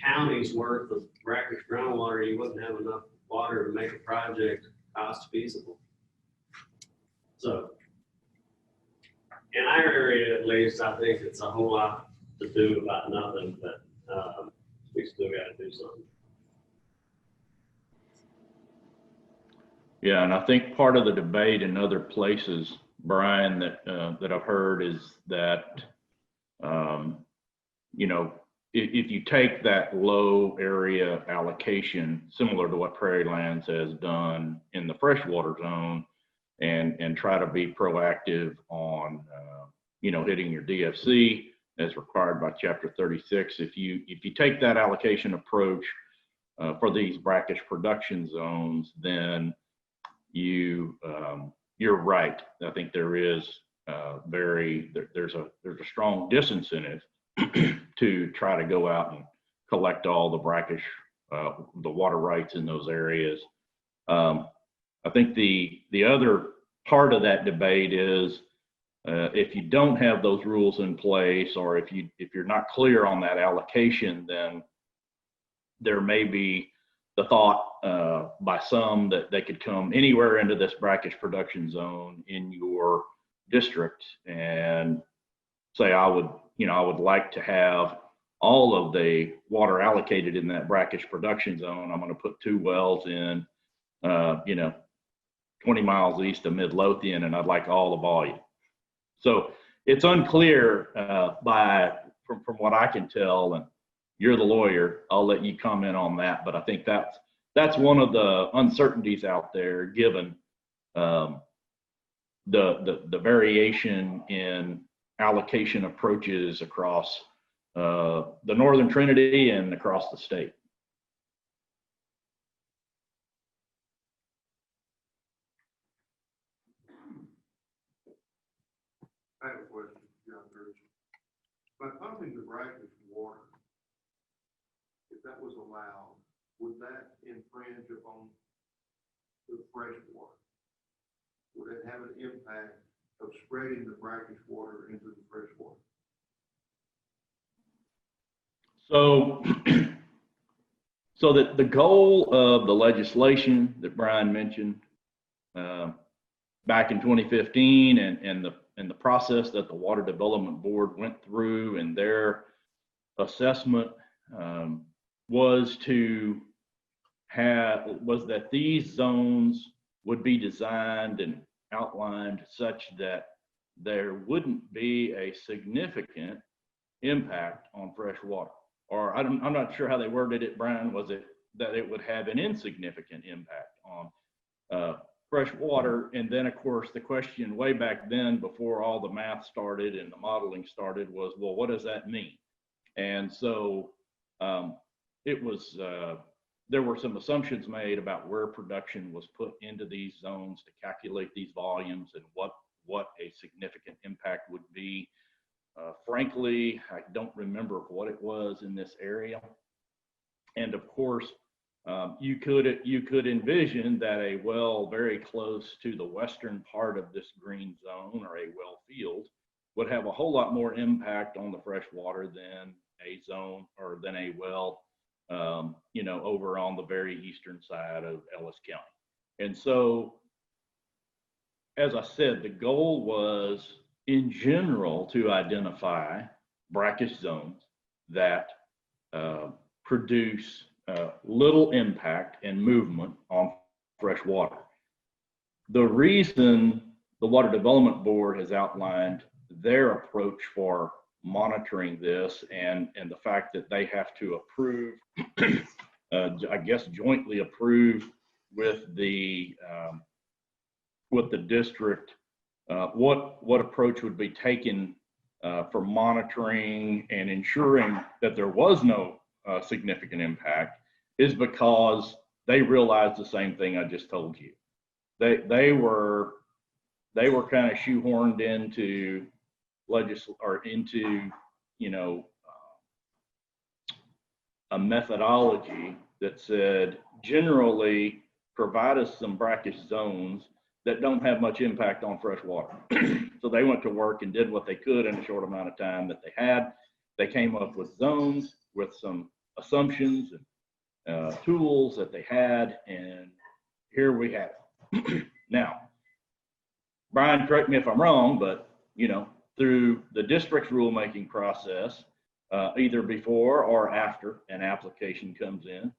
Speaker 8: county's worth of brackish groundwater, you wouldn't have enough water to make a project cost feasible. So in our area, at least, I think it's a whole lot to do about nothing, but we still got to do something.
Speaker 7: Yeah, and I think part of the debate in other places, Brian, that I've heard is that, if you take that low area allocation, similar to what Prairie Lands has done in the freshwater zone, and try to be proactive on, hitting your DFC as required by Chapter 36. If you take that allocation approach for these brackish production zones, then you're right. I think there's a strong disincentive to try to go out and collect all the brackish, the water rights in those areas. I think the other part of that debate is if you don't have those rules in place, or if you're not clear on that allocation, then there may be the thought by some that they could come anywhere into this brackish production zone in your district and say, I would like to have all of the water allocated in that brackish production zone. I'm going to put 2 wells in, 20 miles east of Midlothian, and I'd like all the volume. So it's unclear from what I can tell, and you're the lawyer, I'll let you comment on that, but I think that's one of the uncertainties out there, given the variation in allocation approaches across the Northern Trinity and across the state.
Speaker 6: I have a question, John Church. By pumping the brackish water, if that was allowed, would that infringe upon the fresh water? Would it have an impact of spreading the brackish water into the fresh water?
Speaker 7: So, so that the goal of the legislation that Brian mentioned back in 2015 and the process that the Water Development Board went through and their assessment was that these zones would be designed and outlined such that there wouldn't be a significant impact on fresh water. Or I'm not sure how they worded it, Brian. Was it that it would have an insignificant impact on fresh water? And then, of course, the question way back then, before all the math started and the modeling started, was, well, what does that mean? And so it was, there were some assumptions made about where production was put into these zones to calculate these volumes and what a significant impact would be. Frankly, I don't remember what it was in this area. And of course, you could envision that a well very close to the western part of this green zone or a well field would have a whole lot more impact on the fresh water than a zone or than a well, over on the very eastern side of Ellis County. And so, as I said, the goal was in general to identify brackish zones that produce little impact and movement on fresh water. The reason the Water Development Board has outlined their approach for monitoring this and the fact that they have to approve, I guess jointly approve with the district, what approach would be taken for monitoring and ensuring that there was no significant impact, is because they realized the same thing I just told you. They were kind of shoehorned into a methodology that said generally provide us some brackish zones that don't have much impact on fresh water. So they went to work and did what they could in a short amount of time that they had. They came up with zones with some assumptions and tools that they had, and here we have it. Now, Brian, correct me if I'm wrong, but through the district's rulemaking process, either before or after an application comes in,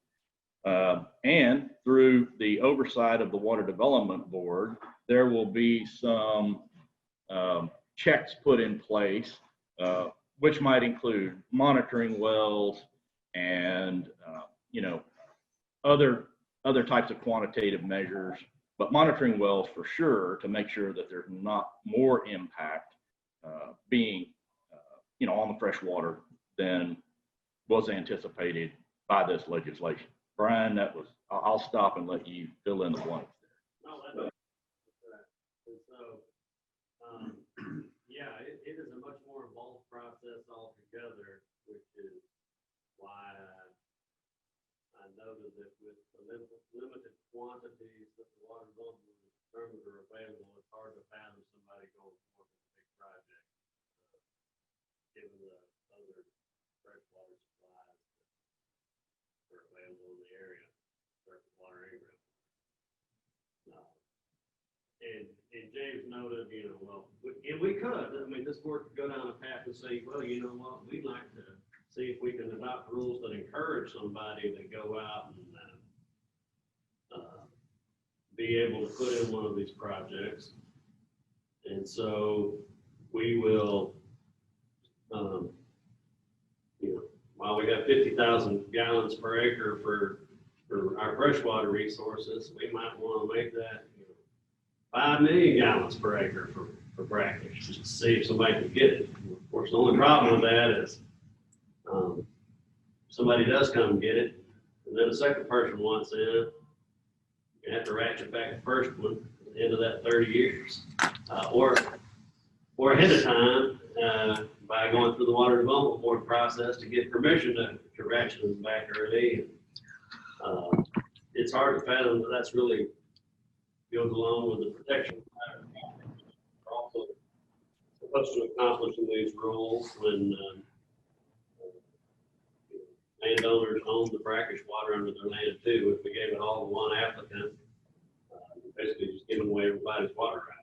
Speaker 7: and through the oversight of the Water Development Board, there will be some checks put in place, which might include monitoring wells and other types of quantitative measures, but monitoring wells for sure to make sure that there's not more impact being on the fresh water than was anticipated by this legislation. Brian, I'll stop and let you fill in the blanks there.
Speaker 8: No, that's right. And so, it is a much more involved process altogether, which is why I noted that with the limited quantities that the water development determined are available, it's hard to fathom somebody going forward with a big project, given the other freshwater supplies that are available in the area, surface water and groundwater. And James noted, we could, this board could go down a path and say, well, you know what, we'd like to see if we can adopt rules that encourage somebody to go out and be able to put in one of these projects. And so we will, you know, while we got 50,000 gallons per acre for our freshwater resources, we might want to make that, 5 million gallons per acre for brackish, just to see if somebody can get it. Of course, the only problem with that is, somebody does come and get it, and then the second person wants in, you have to ratchet back the first one at the end of that 30 years. Or ahead of time, by going through the water development board process to get permission to ratchet them back early. It's hard to fathom that that's really goes along with the protection. We're also supposed to accomplish these rules when landowners own the brackish water under their land too. If we gave it all to one applicant, basically just giving away everybody's water rights.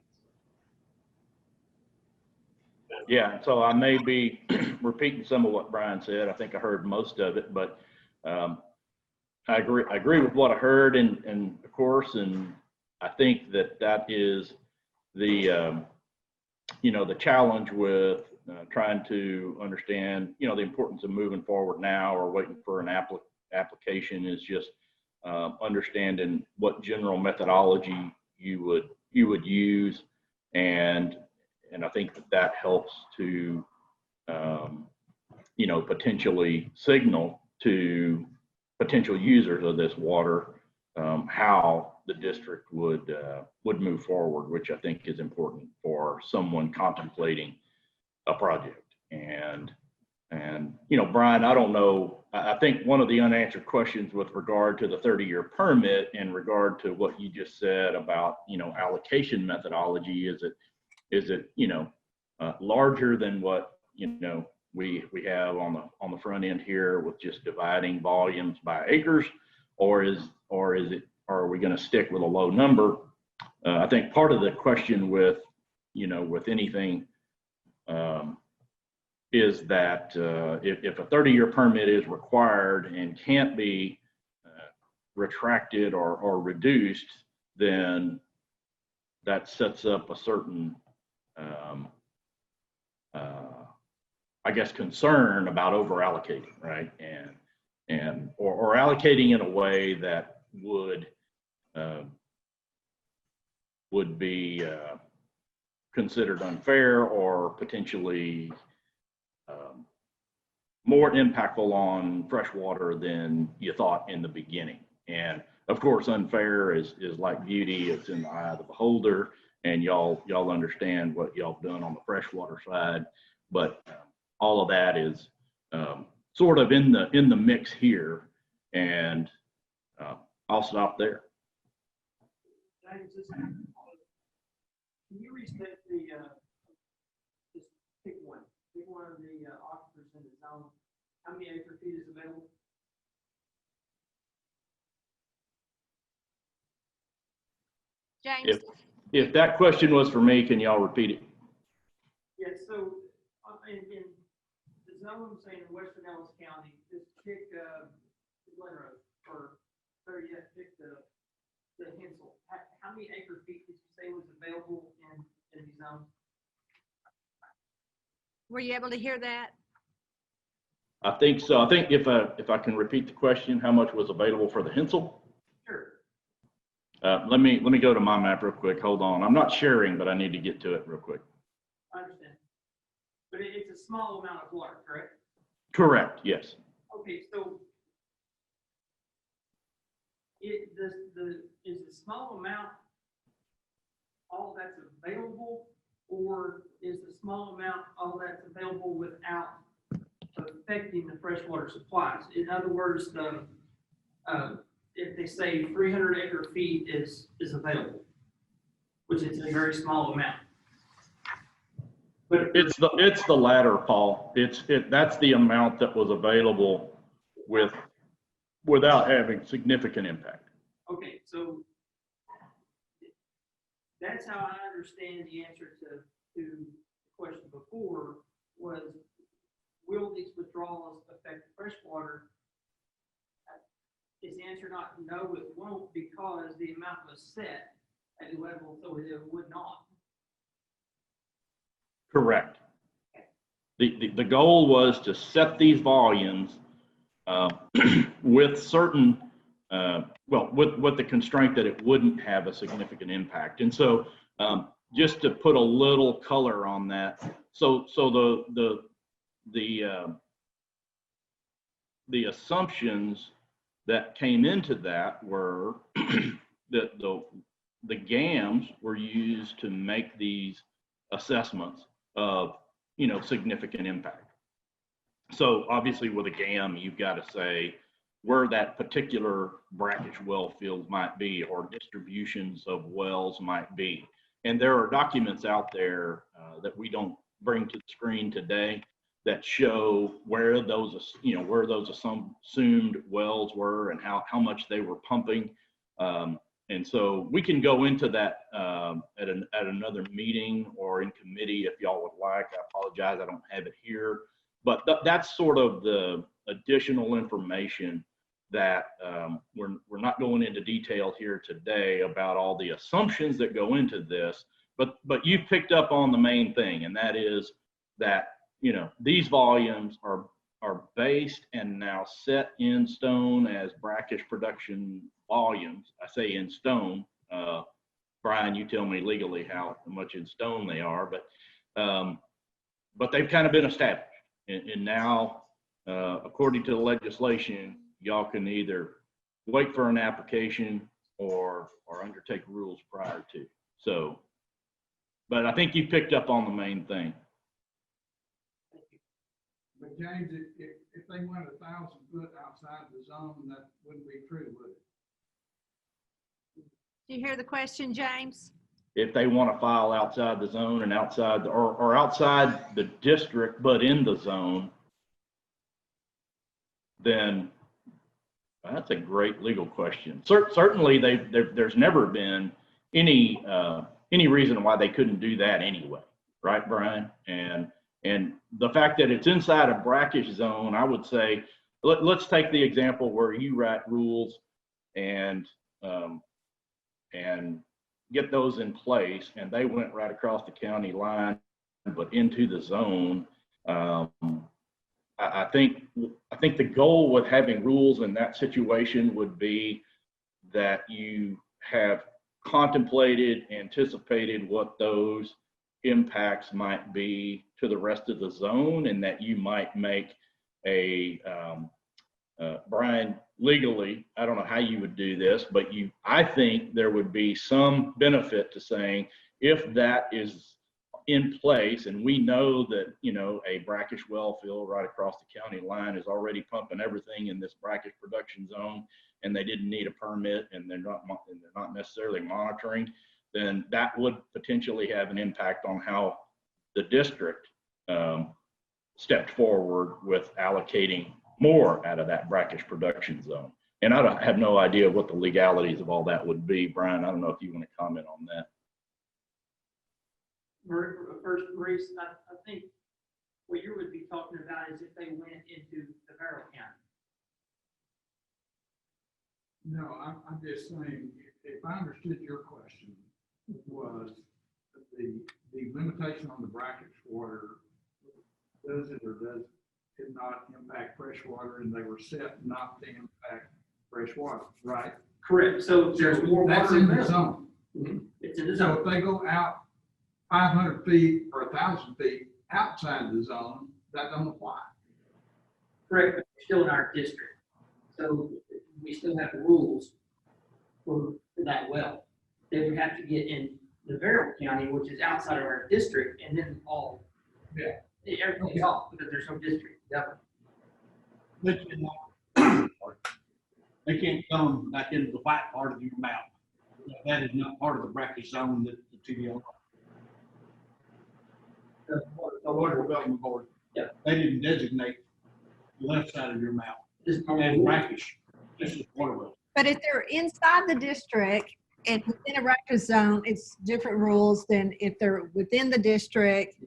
Speaker 7: Yeah, so I may be repeating some of what Brian said. I think I heard most of it, but I agree with what I heard, and of course, and I think that is the the challenge with trying to understand the importance of moving forward now or waiting for an application is just understanding what general methodology you would use, and I think that helps to potentially signal to potential users of this water how the district would move forward, which I think is important for someone contemplating a project. And Brian, I don't know, I think one of the unanswered questions with regard to the 30-year permit, in regard to what you just said about allocation methodology, is it larger than what we have on the front end here with just dividing volumes by acres, or are we going to stick with a low number? I think part of the question with anything is that if a 30-year permit is required and can't be retracted or reduced, then that sets up a certain I guess concern about over allocating, right? Or allocating in a way that would be considered unfair or potentially more impactful on freshwater than you thought in the beginning. And of course, unfair is like beauty; it's in the eye of the beholder. And y'all understand what y'all done on the freshwater side, but all of that is sort of in the mix here. And I'll stop there.
Speaker 4: James, can you restate just pick one of the aquifers in the zone? How many acre feet is available?
Speaker 1: James,
Speaker 7: If that question was for me, can y'all repeat it?
Speaker 4: Yeah, so in the zone, say in western Ellis County, just pick Glenrose or pick the Hensel. How many acre feet did you say was available in the zone?
Speaker 1: were you able to hear that?
Speaker 7: I think so. I think if I can repeat the question, how much was available for the Hensel?
Speaker 4: Sure.
Speaker 7: Let me go to my map real quick. Hold on. I'm not sharing, but I need to get to it real quick.
Speaker 4: I understand. But it's a small amount of water, correct?
Speaker 7: Correct. Yes.
Speaker 4: Okay, so is the small amount all that's available, or is the small amount all that's available without affecting the freshwater supplies? In other words, if they say 300 acre feet is available, which is a very small amount. But
Speaker 7: It's the latter, Paul. That's the amount that was available without having significant impact.
Speaker 4: okay, so that's how I understand the answer to the question before was, will these withdrawals affect freshwater? Is the
Speaker 9: answer not, no, it won't, because the amount was set at a level so it would not.
Speaker 7: Correct. The goal was to set these volumes with certain, well, with the constraint that it wouldn't have a significant impact. And so just to put a little color on that, so the assumptions that came into that were that the GAMs were used to make these assessments of, you know, significant impact. So obviously with a GAM, you've got to say where that particular brackish well field might be, or distributions of wells might be. And there are documents out there that we don't bring to the screen today that show where those, you know, where those assumed wells were and how much they were pumping. And so we can go into that at another meeting or in committee if y'all would like. I apologize, I don't have it here. But that's sort of the additional information that we're not going into detail here today about all the assumptions that go into this. But you've picked up on the main thing, and that is that, you know, these volumes are based and now set in stone as brackish production volumes. I say in stone. Brian, you tell me legally how much in stone they are, but they've kind of been established. And now, according to the legislation, y'all can either wait for an application or undertake rules prior to. So, but I think you picked up on the main thing.
Speaker 4: But James, if they went 1,000 foot outside the zone, that wouldn't be true, would it?
Speaker 1: Do you hear the question, James?
Speaker 7: If they want to file outside the zone and outside or outside the district but in the zone, then that's a great legal question. Certainly, there's never been any reason why they couldn't do that anyway, right, Brian? And the fact that it's inside a brackish zone, I would say, let's take the example where you write rules and get those in place, and they went right across the county line, but into the zone. I think the goal with having rules in that situation would be that you have contemplated, anticipated what those impacts might be to the rest of the zone, and that you might make a Brian, legally, I don't know how you would do this, but I think there would be some benefit to saying, if that is in place, and we know that, you know, a brackish well field right across the county line is already pumping everything in this brackish production zone, and they didn't need a permit, and they're not necessarily monitoring, then that would potentially have an impact on how the district stepped forward with allocating more out of that brackish production zone. And I have no idea what the legalities of all that would be. Brian, I don't know if you want to comment on that.
Speaker 9: First, Maurice, I think what you would be talking about is if they went into the Barrow County.
Speaker 4: No, I'm just saying, if I understood your question, was the limitation on the brackish water, does it or does it not impact fresh water, and they were set not to impact fresh water, right?
Speaker 9: Correct. So there's more
Speaker 4: That's
Speaker 9: water
Speaker 4: in the
Speaker 9: there.
Speaker 4: zone.
Speaker 9: It's in the
Speaker 4: So
Speaker 9: zone.
Speaker 4: if they go out 500 feet or 1,000 feet outside the zone, that don't apply.
Speaker 9: Correct, but we're still in our district. So we still have rules for that well. They would have to get in the Barrow County, which is outside of our district, and then all.
Speaker 4: Yeah.
Speaker 9: Everything's off because there's no district. Definitely.
Speaker 5: They can't come back into the white part of your mouth. That is not part of the brackish zone that the TDO.
Speaker 9: The
Speaker 5: The Water Development Board.
Speaker 9: Yeah.
Speaker 5: They didn't designate the left side of your mouth.
Speaker 9: This-
Speaker 5: And brackish, this is water well.
Speaker 1: But if they're inside the district and within a brackish zone, it's different rules than if they're within the district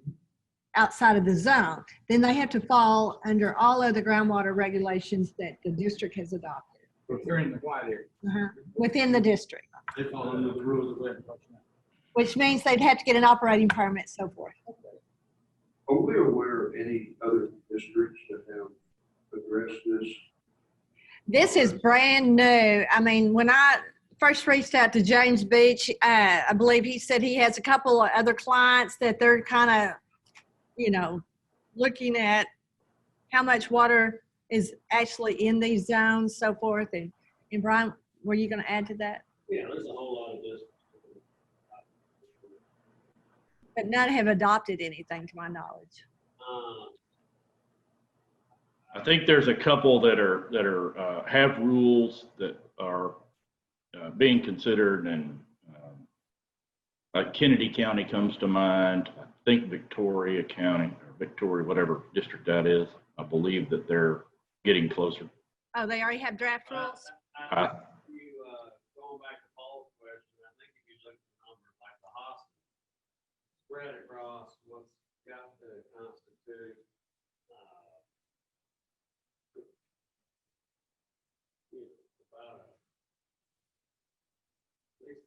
Speaker 1: outside of the zone. Then they have to fall under all other groundwater regulations that the district has adopted.
Speaker 4: If they're in the white area.
Speaker 1: within the district,
Speaker 5: They fall under the rules of that.
Speaker 1: which means they'd have to get an operating permit, so forth.
Speaker 6: Are we aware of any other districts that have addressed this?
Speaker 1: This is brand new. I mean, when I first reached out to James Beach, I believe he said he has a couple of other clients that they're kind of, looking at how much water is actually in these zones, so forth. And Brian, were you going to add to that?
Speaker 8: Yeah, there's a whole lot of this.
Speaker 1: But none have adopted anything to my knowledge.
Speaker 7: I think there's a couple that have rules that are being considered, and like Kennedy County comes to mind. I think Victoria County, or Victoria, whatever district that is, I believe that they're getting closer.
Speaker 1: Oh, they already have draft rules?
Speaker 8: I think you, going back to Paul's question, I think if you look at the numbers, like the hospital, spread across what's got to constitute, about at least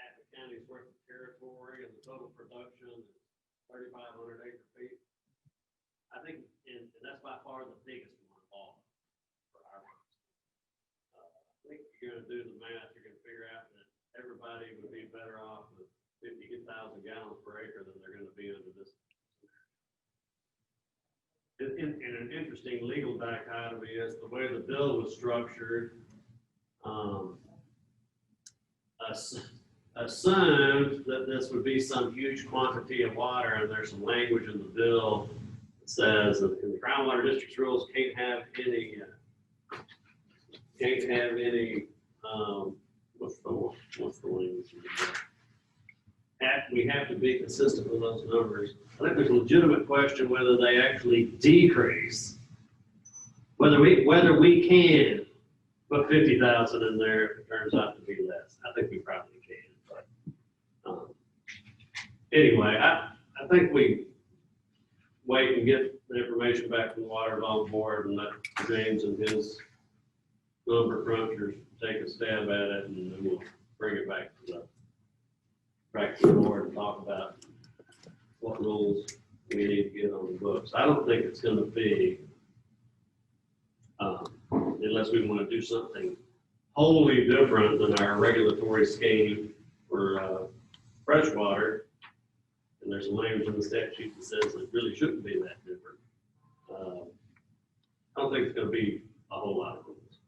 Speaker 8: half the county's worth of territory, and the total production is 3,500 acre feet. I think, and that's by far the biggest one of all for our. I think if you're gonna do the math, you're gonna figure out that everybody would be better off with 50,000 gallons per acre than they're gonna be under this. And an interesting legal dichotomy is the way the bill was structured. Assumed that this would be some huge quantity of water, and there's some language in the bill that says that the groundwater district's rules can't have any, what's the language? We have to be consistent with those numbers. I think there's a legitimate question whether they actually decrease, whether we can put 50,000 in there if it turns out to be less. I think we probably can, but anyway, I think we wait and get the information back from the water development board and let James and his number crunchers take a stab at it, and then we'll bring it back to the board and talk about what rules we need to get on the books. I don't think it's going to be, unless we want to do something wholly different than our regulatory scheme for freshwater. And there's a language in the statute that says it really shouldn't be that different. I don't think it's going to be a whole lot of rules.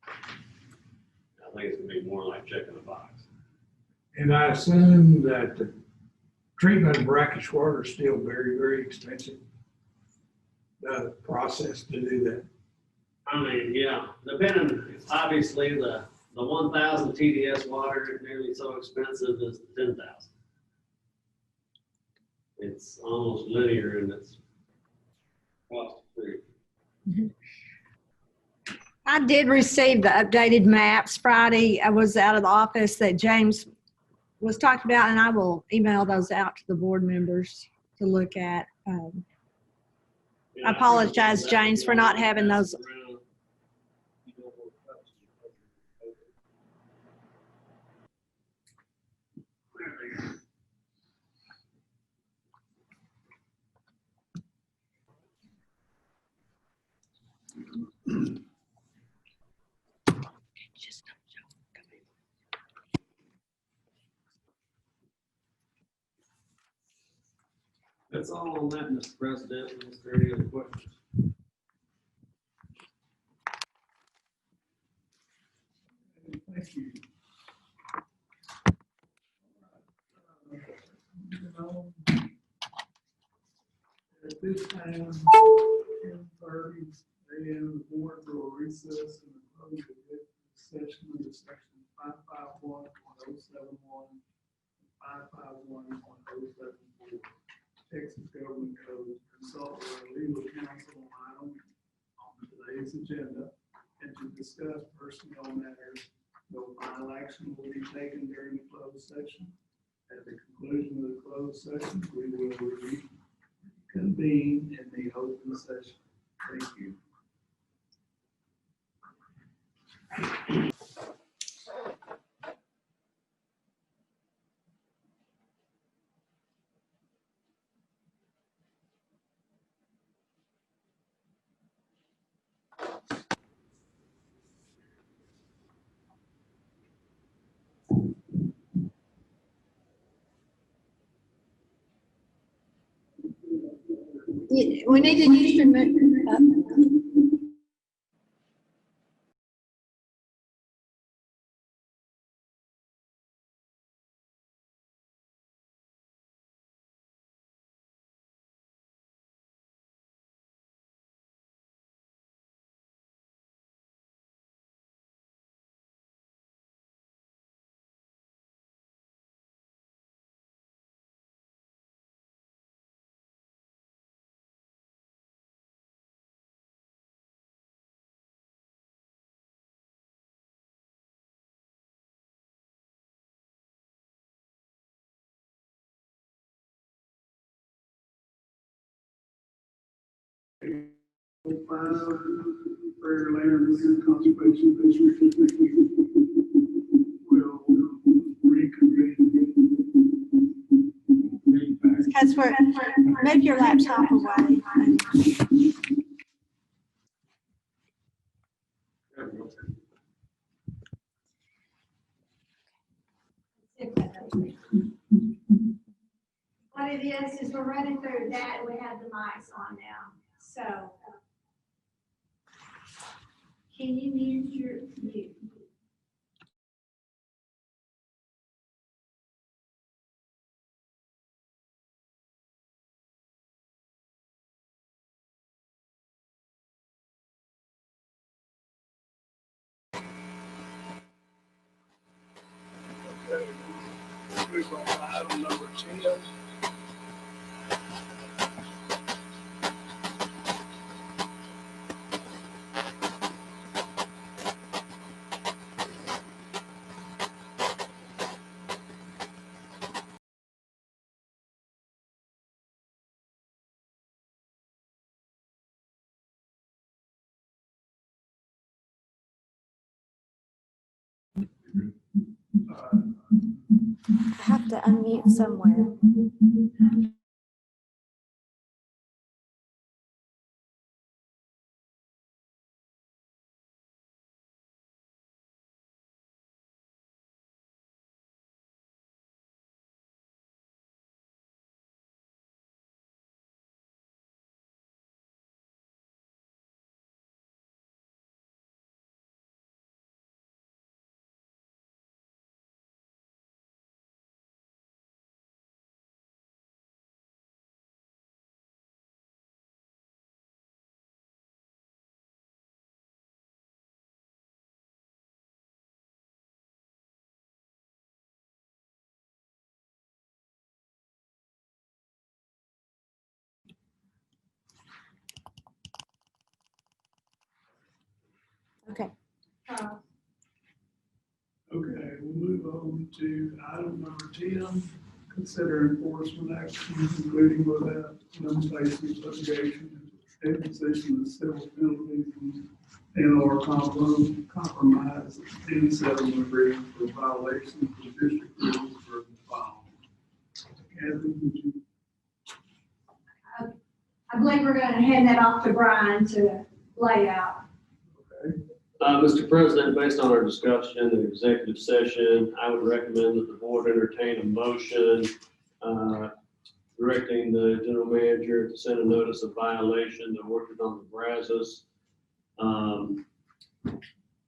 Speaker 8: I think it's going to be more like checking a box.
Speaker 4: And I assume that the treatment of brackish water is still very, very expensive. The process to do that.
Speaker 8: I mean, yeah, depending, obviously the 1,000 TDS water is nearly so expensive as the 10,000. It's almost linear in its cost of food.
Speaker 1: I did receive the updated maps Friday. I was out of the office that James was talking about, and I will email those out to the board members to look at. I apologize, James, for not having those.
Speaker 8: That's all on that, Mr. President. Is there any other questions?
Speaker 2: Thank you. At this time, 10:30 a.m., the board will recess and close the session under section 551.071, 551.074. Texas Government Code, consult with our legal counsel on today's agenda and to discuss personnel matters. No final action will be taken during the closed session. At the conclusion of the closed session, we will reconvene in the open session. Thank you.
Speaker 1: We need to use the,
Speaker 2: Five, Fairlands Conservation District will reconvene.
Speaker 1: because we're, move your laptop away. What it is we're running through that, and we have the mics on now, so. Can you mute your mute?
Speaker 2: Move on to item number 10.
Speaker 3: I have to unmute somewhere. Okay.
Speaker 2: Okay, we'll move on to item number 10. Consider enforcement actions, including without limitations, litigation, imposition of civil penalties, and/or compromise and settlement agreement for violations of district rules for the following. Kathy, would you?
Speaker 1: I believe we're gonna hand that off to Brian to lay out.
Speaker 2: Okay.
Speaker 8: Mr. President, based on our discussion in executive session, I would recommend that the board entertain a motion directing the general manager to send a notice of violation to Orchard on the Brazos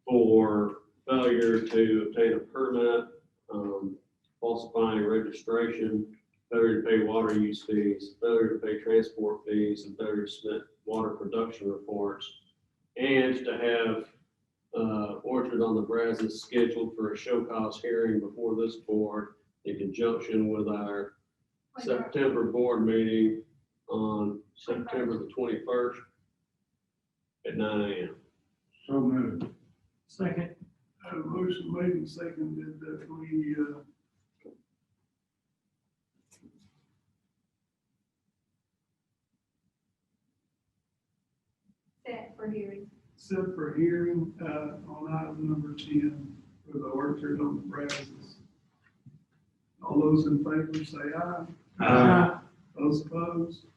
Speaker 8: for failure to obtain a permit, falsifying a registration, failure to pay water use fees, failure to pay transport fees, and failure to submit water production reports, and to have Orchard on the Brazos scheduled for a show cause hearing before this board in conjunction with our September board meeting on September the 21st at 9 a.m.
Speaker 2: So moved. Second. Have a motion made and seconded that we,
Speaker 1: Set for hearing.
Speaker 2: set for hearing, on item number 10 for the orchard on the Brazos. All those in favor say aye.
Speaker 8: Aye.
Speaker 2: Those opposed?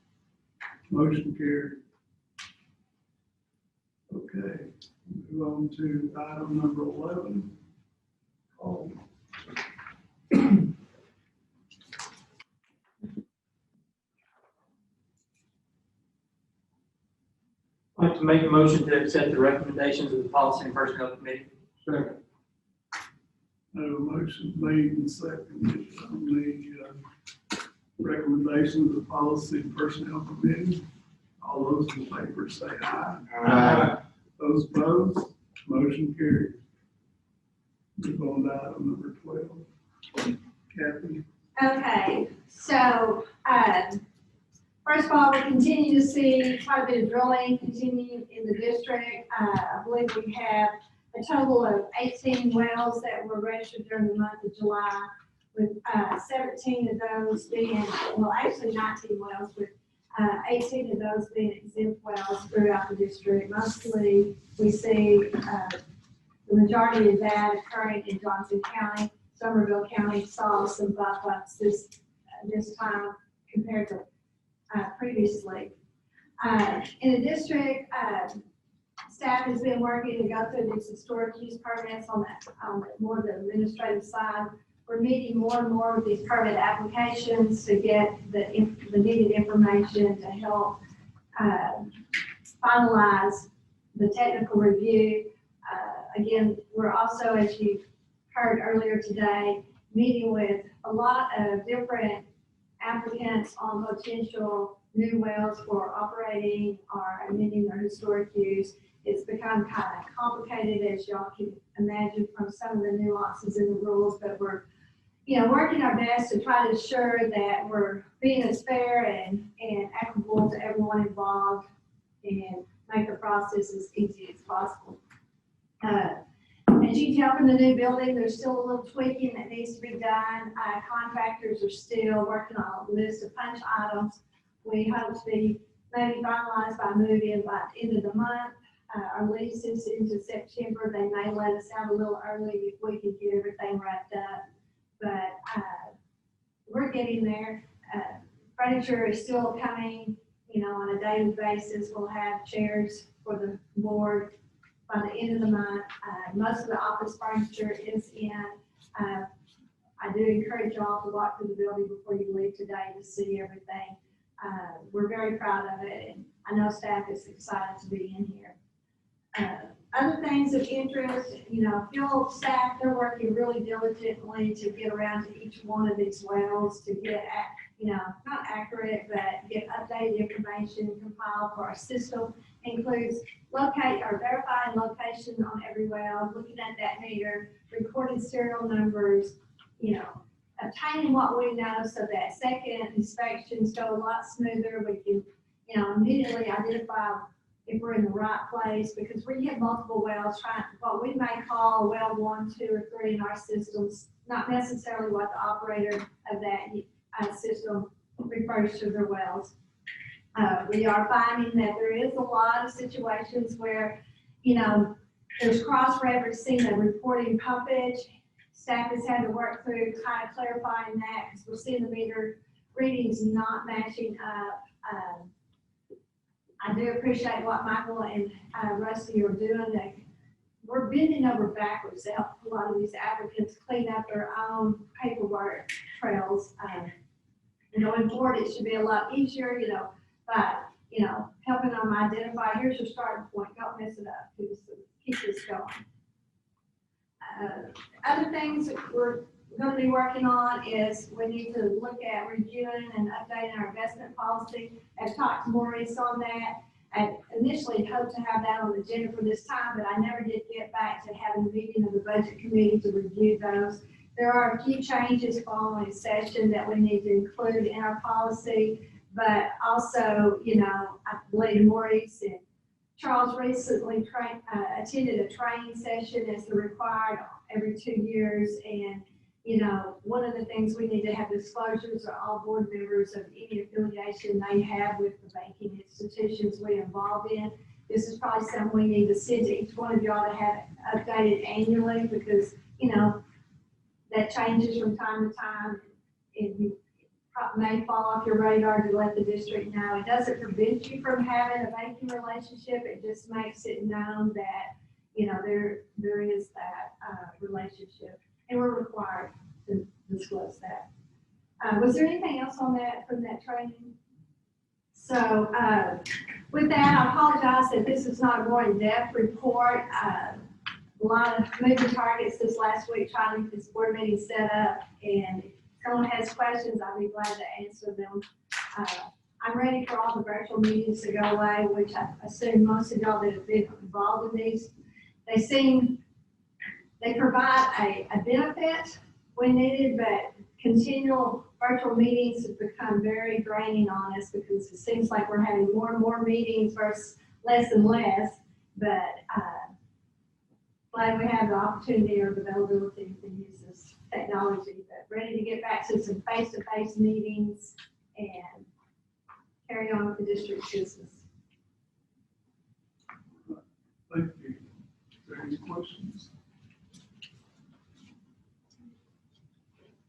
Speaker 2: Motion carried. Okay, move on to item number 11. Oh,
Speaker 9: I'd like to make a motion to accept the recommendations of the Policy and Personnel Committee.
Speaker 2: Second. I have a motion made and seconded on the recommendation of the Policy and Personnel Committee. All those in favor say aye.
Speaker 8: Aye.
Speaker 2: Those opposed, motion carried. Move on to item number 12. Kathy?
Speaker 1: Okay, so, first of all, we continue to see quite a bit of drilling continue in the district. I believe we have a total of 18 wells that were registered during the month of July, with 17 of those being, well, actually 19 wells, with 18 of those being exempt wells throughout the district. Mostly, we see the majority of that occurring in Johnson County. Somerville County saw some bump ups this time compared to previously. In the district, staff has been working to go through these historic use permits on more the administrative side. We're meeting more and more with these permit applications to get the needed information to help finalize the technical review. Again, we're also, as you heard earlier today, meeting with a lot of different applicants on potential new wells for operating or amending their historic use. It's become kind of complicated, as y'all can imagine from some of the nuances in the rules, but we're, working our best to try to ensure that we're being as fair and equitable to everyone involved and make the process as easy as possible. As you can tell from the new building, there's still a little tweaking that needs to be done. Contractors are still working on a list of punch items. We hope to be maybe finalized by move-in by the end of the month. Our lease is into September. They may let us out a little early if we can get everything wrapped up. But we're getting there. Furniture is still coming, on a daily basis. We'll have chairs for the board by the end of the month. Most of the office furniture is in. I do encourage y'all to walk through the building before you leave today to see everything. We're very proud of it, and I know staff is excited to be in here. Other things of interest, field staff, they're working really diligently to get around to each one of these wells to get, not accurate, but get updated information compiled for our system. Includes locate or verifying location on every well, looking at that meter, recording serial numbers, obtaining what we know so that second inspections go a lot smoother. We can, immediately identify if we're in the right place, because we have multiple wells trying what we may call well 1, 2, or 3 in our systems, not necessarily what the operator of that system refers to their wells. We are finding that there is a lot of situations where, there's cross-referencing the reporting pumpage. Staff has had to work through kind of clarifying that, because we're seeing the meter readings not matching up. I do appreciate what Michael and Rusty are doing. We're bending over backwards to help a lot of these applicants clean up their own paperwork trails. Going forward, it should be a lot easier, but, helping them identify, here's your starting point, don't mess it up, keep this going. Other things that we're going to be working on is we need to look at reviewing and updating our investment policy. I've talked to Maurice on that. I initially hoped to have that on the agenda for this time, but I never did get back to having a meeting of the budget committee to review those. There are a few changes following session that we need to include in our policy, but also, I believe Maurice and Charles recently attended a training session as they're required every 2 years. And, one of the things we need to have disclosures are all board members of any affiliation they have with the banking institutions we involve in. this is probably something we need to send to each one of y'all to have updated annually, because, you know, that changes from time to time. And you may fall off your radar to let the district know. It doesn't prevent you from having a banking relationship. It just makes it known that, you know, there is that relationship, and we're required to disclose that. Was there anything else on that from that training? So with that, I apologize that this is not a more in-depth report. A lot of moving targets this last week trying to get this board meeting set up, and if someone has questions, I'll be glad to answer them. I'm ready for all the virtual meetings to go away, which I assume most of y'all that have been involved in these, they provide a benefit when needed, but continual virtual meetings have become very draining on us, because it seems like we're having more and more meetings versus less and less. But glad we have the opportunity or the availability to use this technology, but ready to get back to some face-to-face meetings and carry on with the district business.
Speaker 2: Thank you. Is there any questions?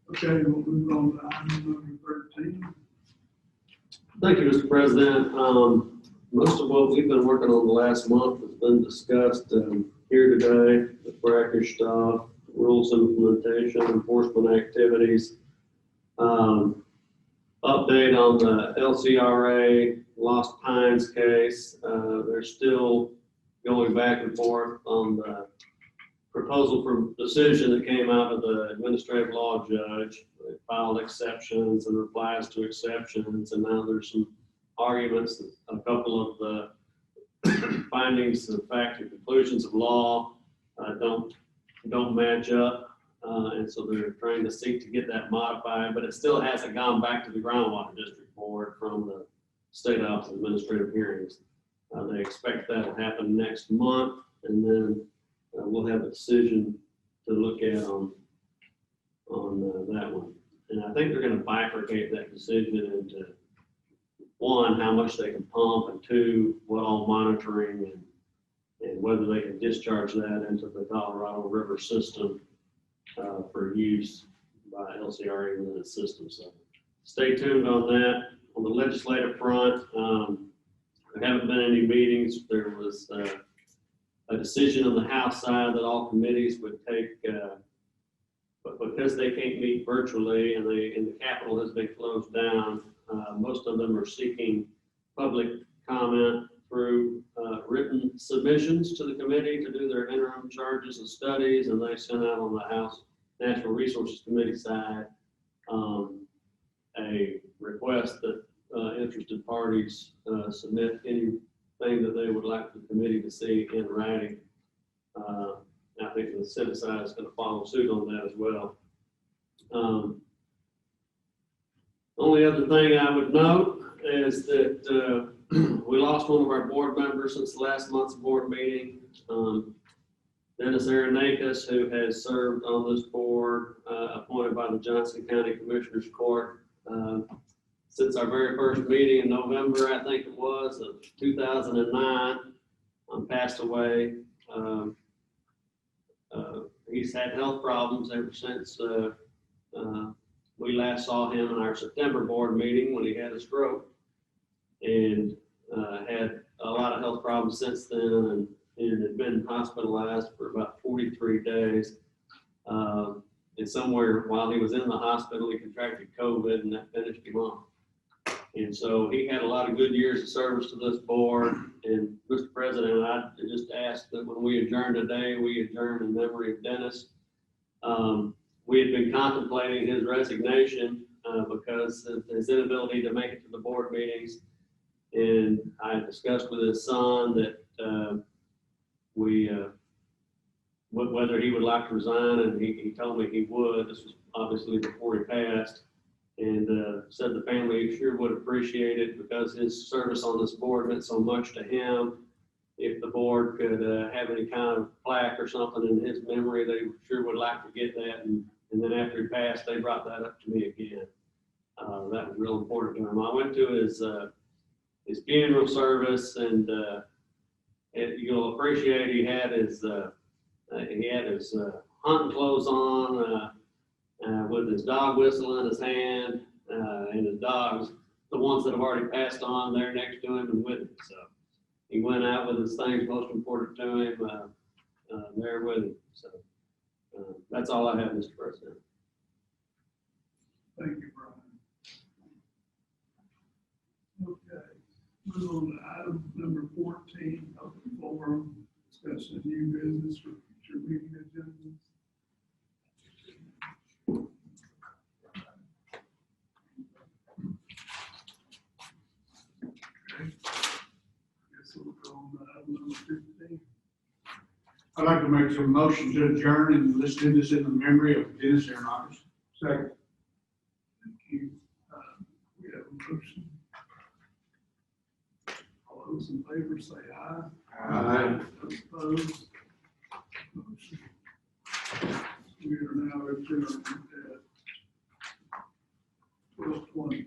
Speaker 2: Okay, we'll move on to item number 13.
Speaker 8: Thank you, Mr. President. Most of what we've been working on the last month has been discussed here today, the brackish stuff, rules implementation, enforcement activities. Update on the LCRA Lost Pines case. They're still going back and forth on the proposal for decision that came out of the administrative law judge. They filed exceptions and replies to exceptions, and now there's some arguments that a couple of the findings of fact and conclusions of law don't match up, and so they're trying to seek to get that modified, but it still hasn't gone back to the Groundwater District Board from the State Office of Administrative Hearings. They expect that to happen next month, and then we'll have a decision to look at on that one. And I think they're going to bifurcate that decision into, one, how much they can pump, and two, what all monitoring and whether they can discharge that into the Colorado River system for use by LCRA within its system. So stay tuned on that. On the legislative front, there haven't been any meetings. There was a decision on the House side that all committees would take, but because they can't meet virtually and the Capitol has been closed down, most of them are seeking public comment through written submissions to the committee to do their interim charges and studies, and they sent out on the House Natural Resources Committee side a request that interested parties submit anything that they would like the committee to see in writing. I think the Senate side is going to follow suit on that as well. Only other thing I would note is that we lost one of our board members since last month's board meeting. Dennis Aronakis, who has served on this board, appointed by the Johnson County Commissioners Court since our very first meeting in November, I think it was, of 2009, passed away. He's had health problems ever since we last saw him in our September board meeting when he had a stroke, and had a lot of health problems since then, and had been hospitalized for about 43 days. And somewhere while he was in the hospital, he contracted COVID, and that finished him off. And so he had a lot of good years of service to this board. And Mr. President, I just asked that when we adjourn today, we adjourn in memory of Dennis. We had been contemplating his resignation because of his inability to make it to the board meetings. And I discussed with his son that whether he would like to resign, and he told me he would. This was obviously before he passed, and said the family sure would appreciate it because his service on this board meant so much to him. If the board could have any kind of plaque or something in his memory, they sure would like to get that. And then after he passed, they brought that up to me again. That was real important to him. I went to his funeral service, and You'll appreciate he had his hunting clothes on, with his dog whistle in his hand, and his dogs, the ones that have already passed on, there next to him and with him. So he went out with his things most important to him, there with him. So that's all I have, Mr. President.
Speaker 2: Thank you, Brian. Okay, move on to item number 14, open forum, discussion of new business for future meeting agendas. Okay. Guess we'll go on to item number 15.
Speaker 5: I'd like to make some motion to adjourn and let's do this in the memory of Dennis Aronakis.
Speaker 2: Second. Thank you. We have a motion. All those in favor say aye.
Speaker 6: Aye.
Speaker 2: Those opposed? Motion. We are now adjourned at 12:20.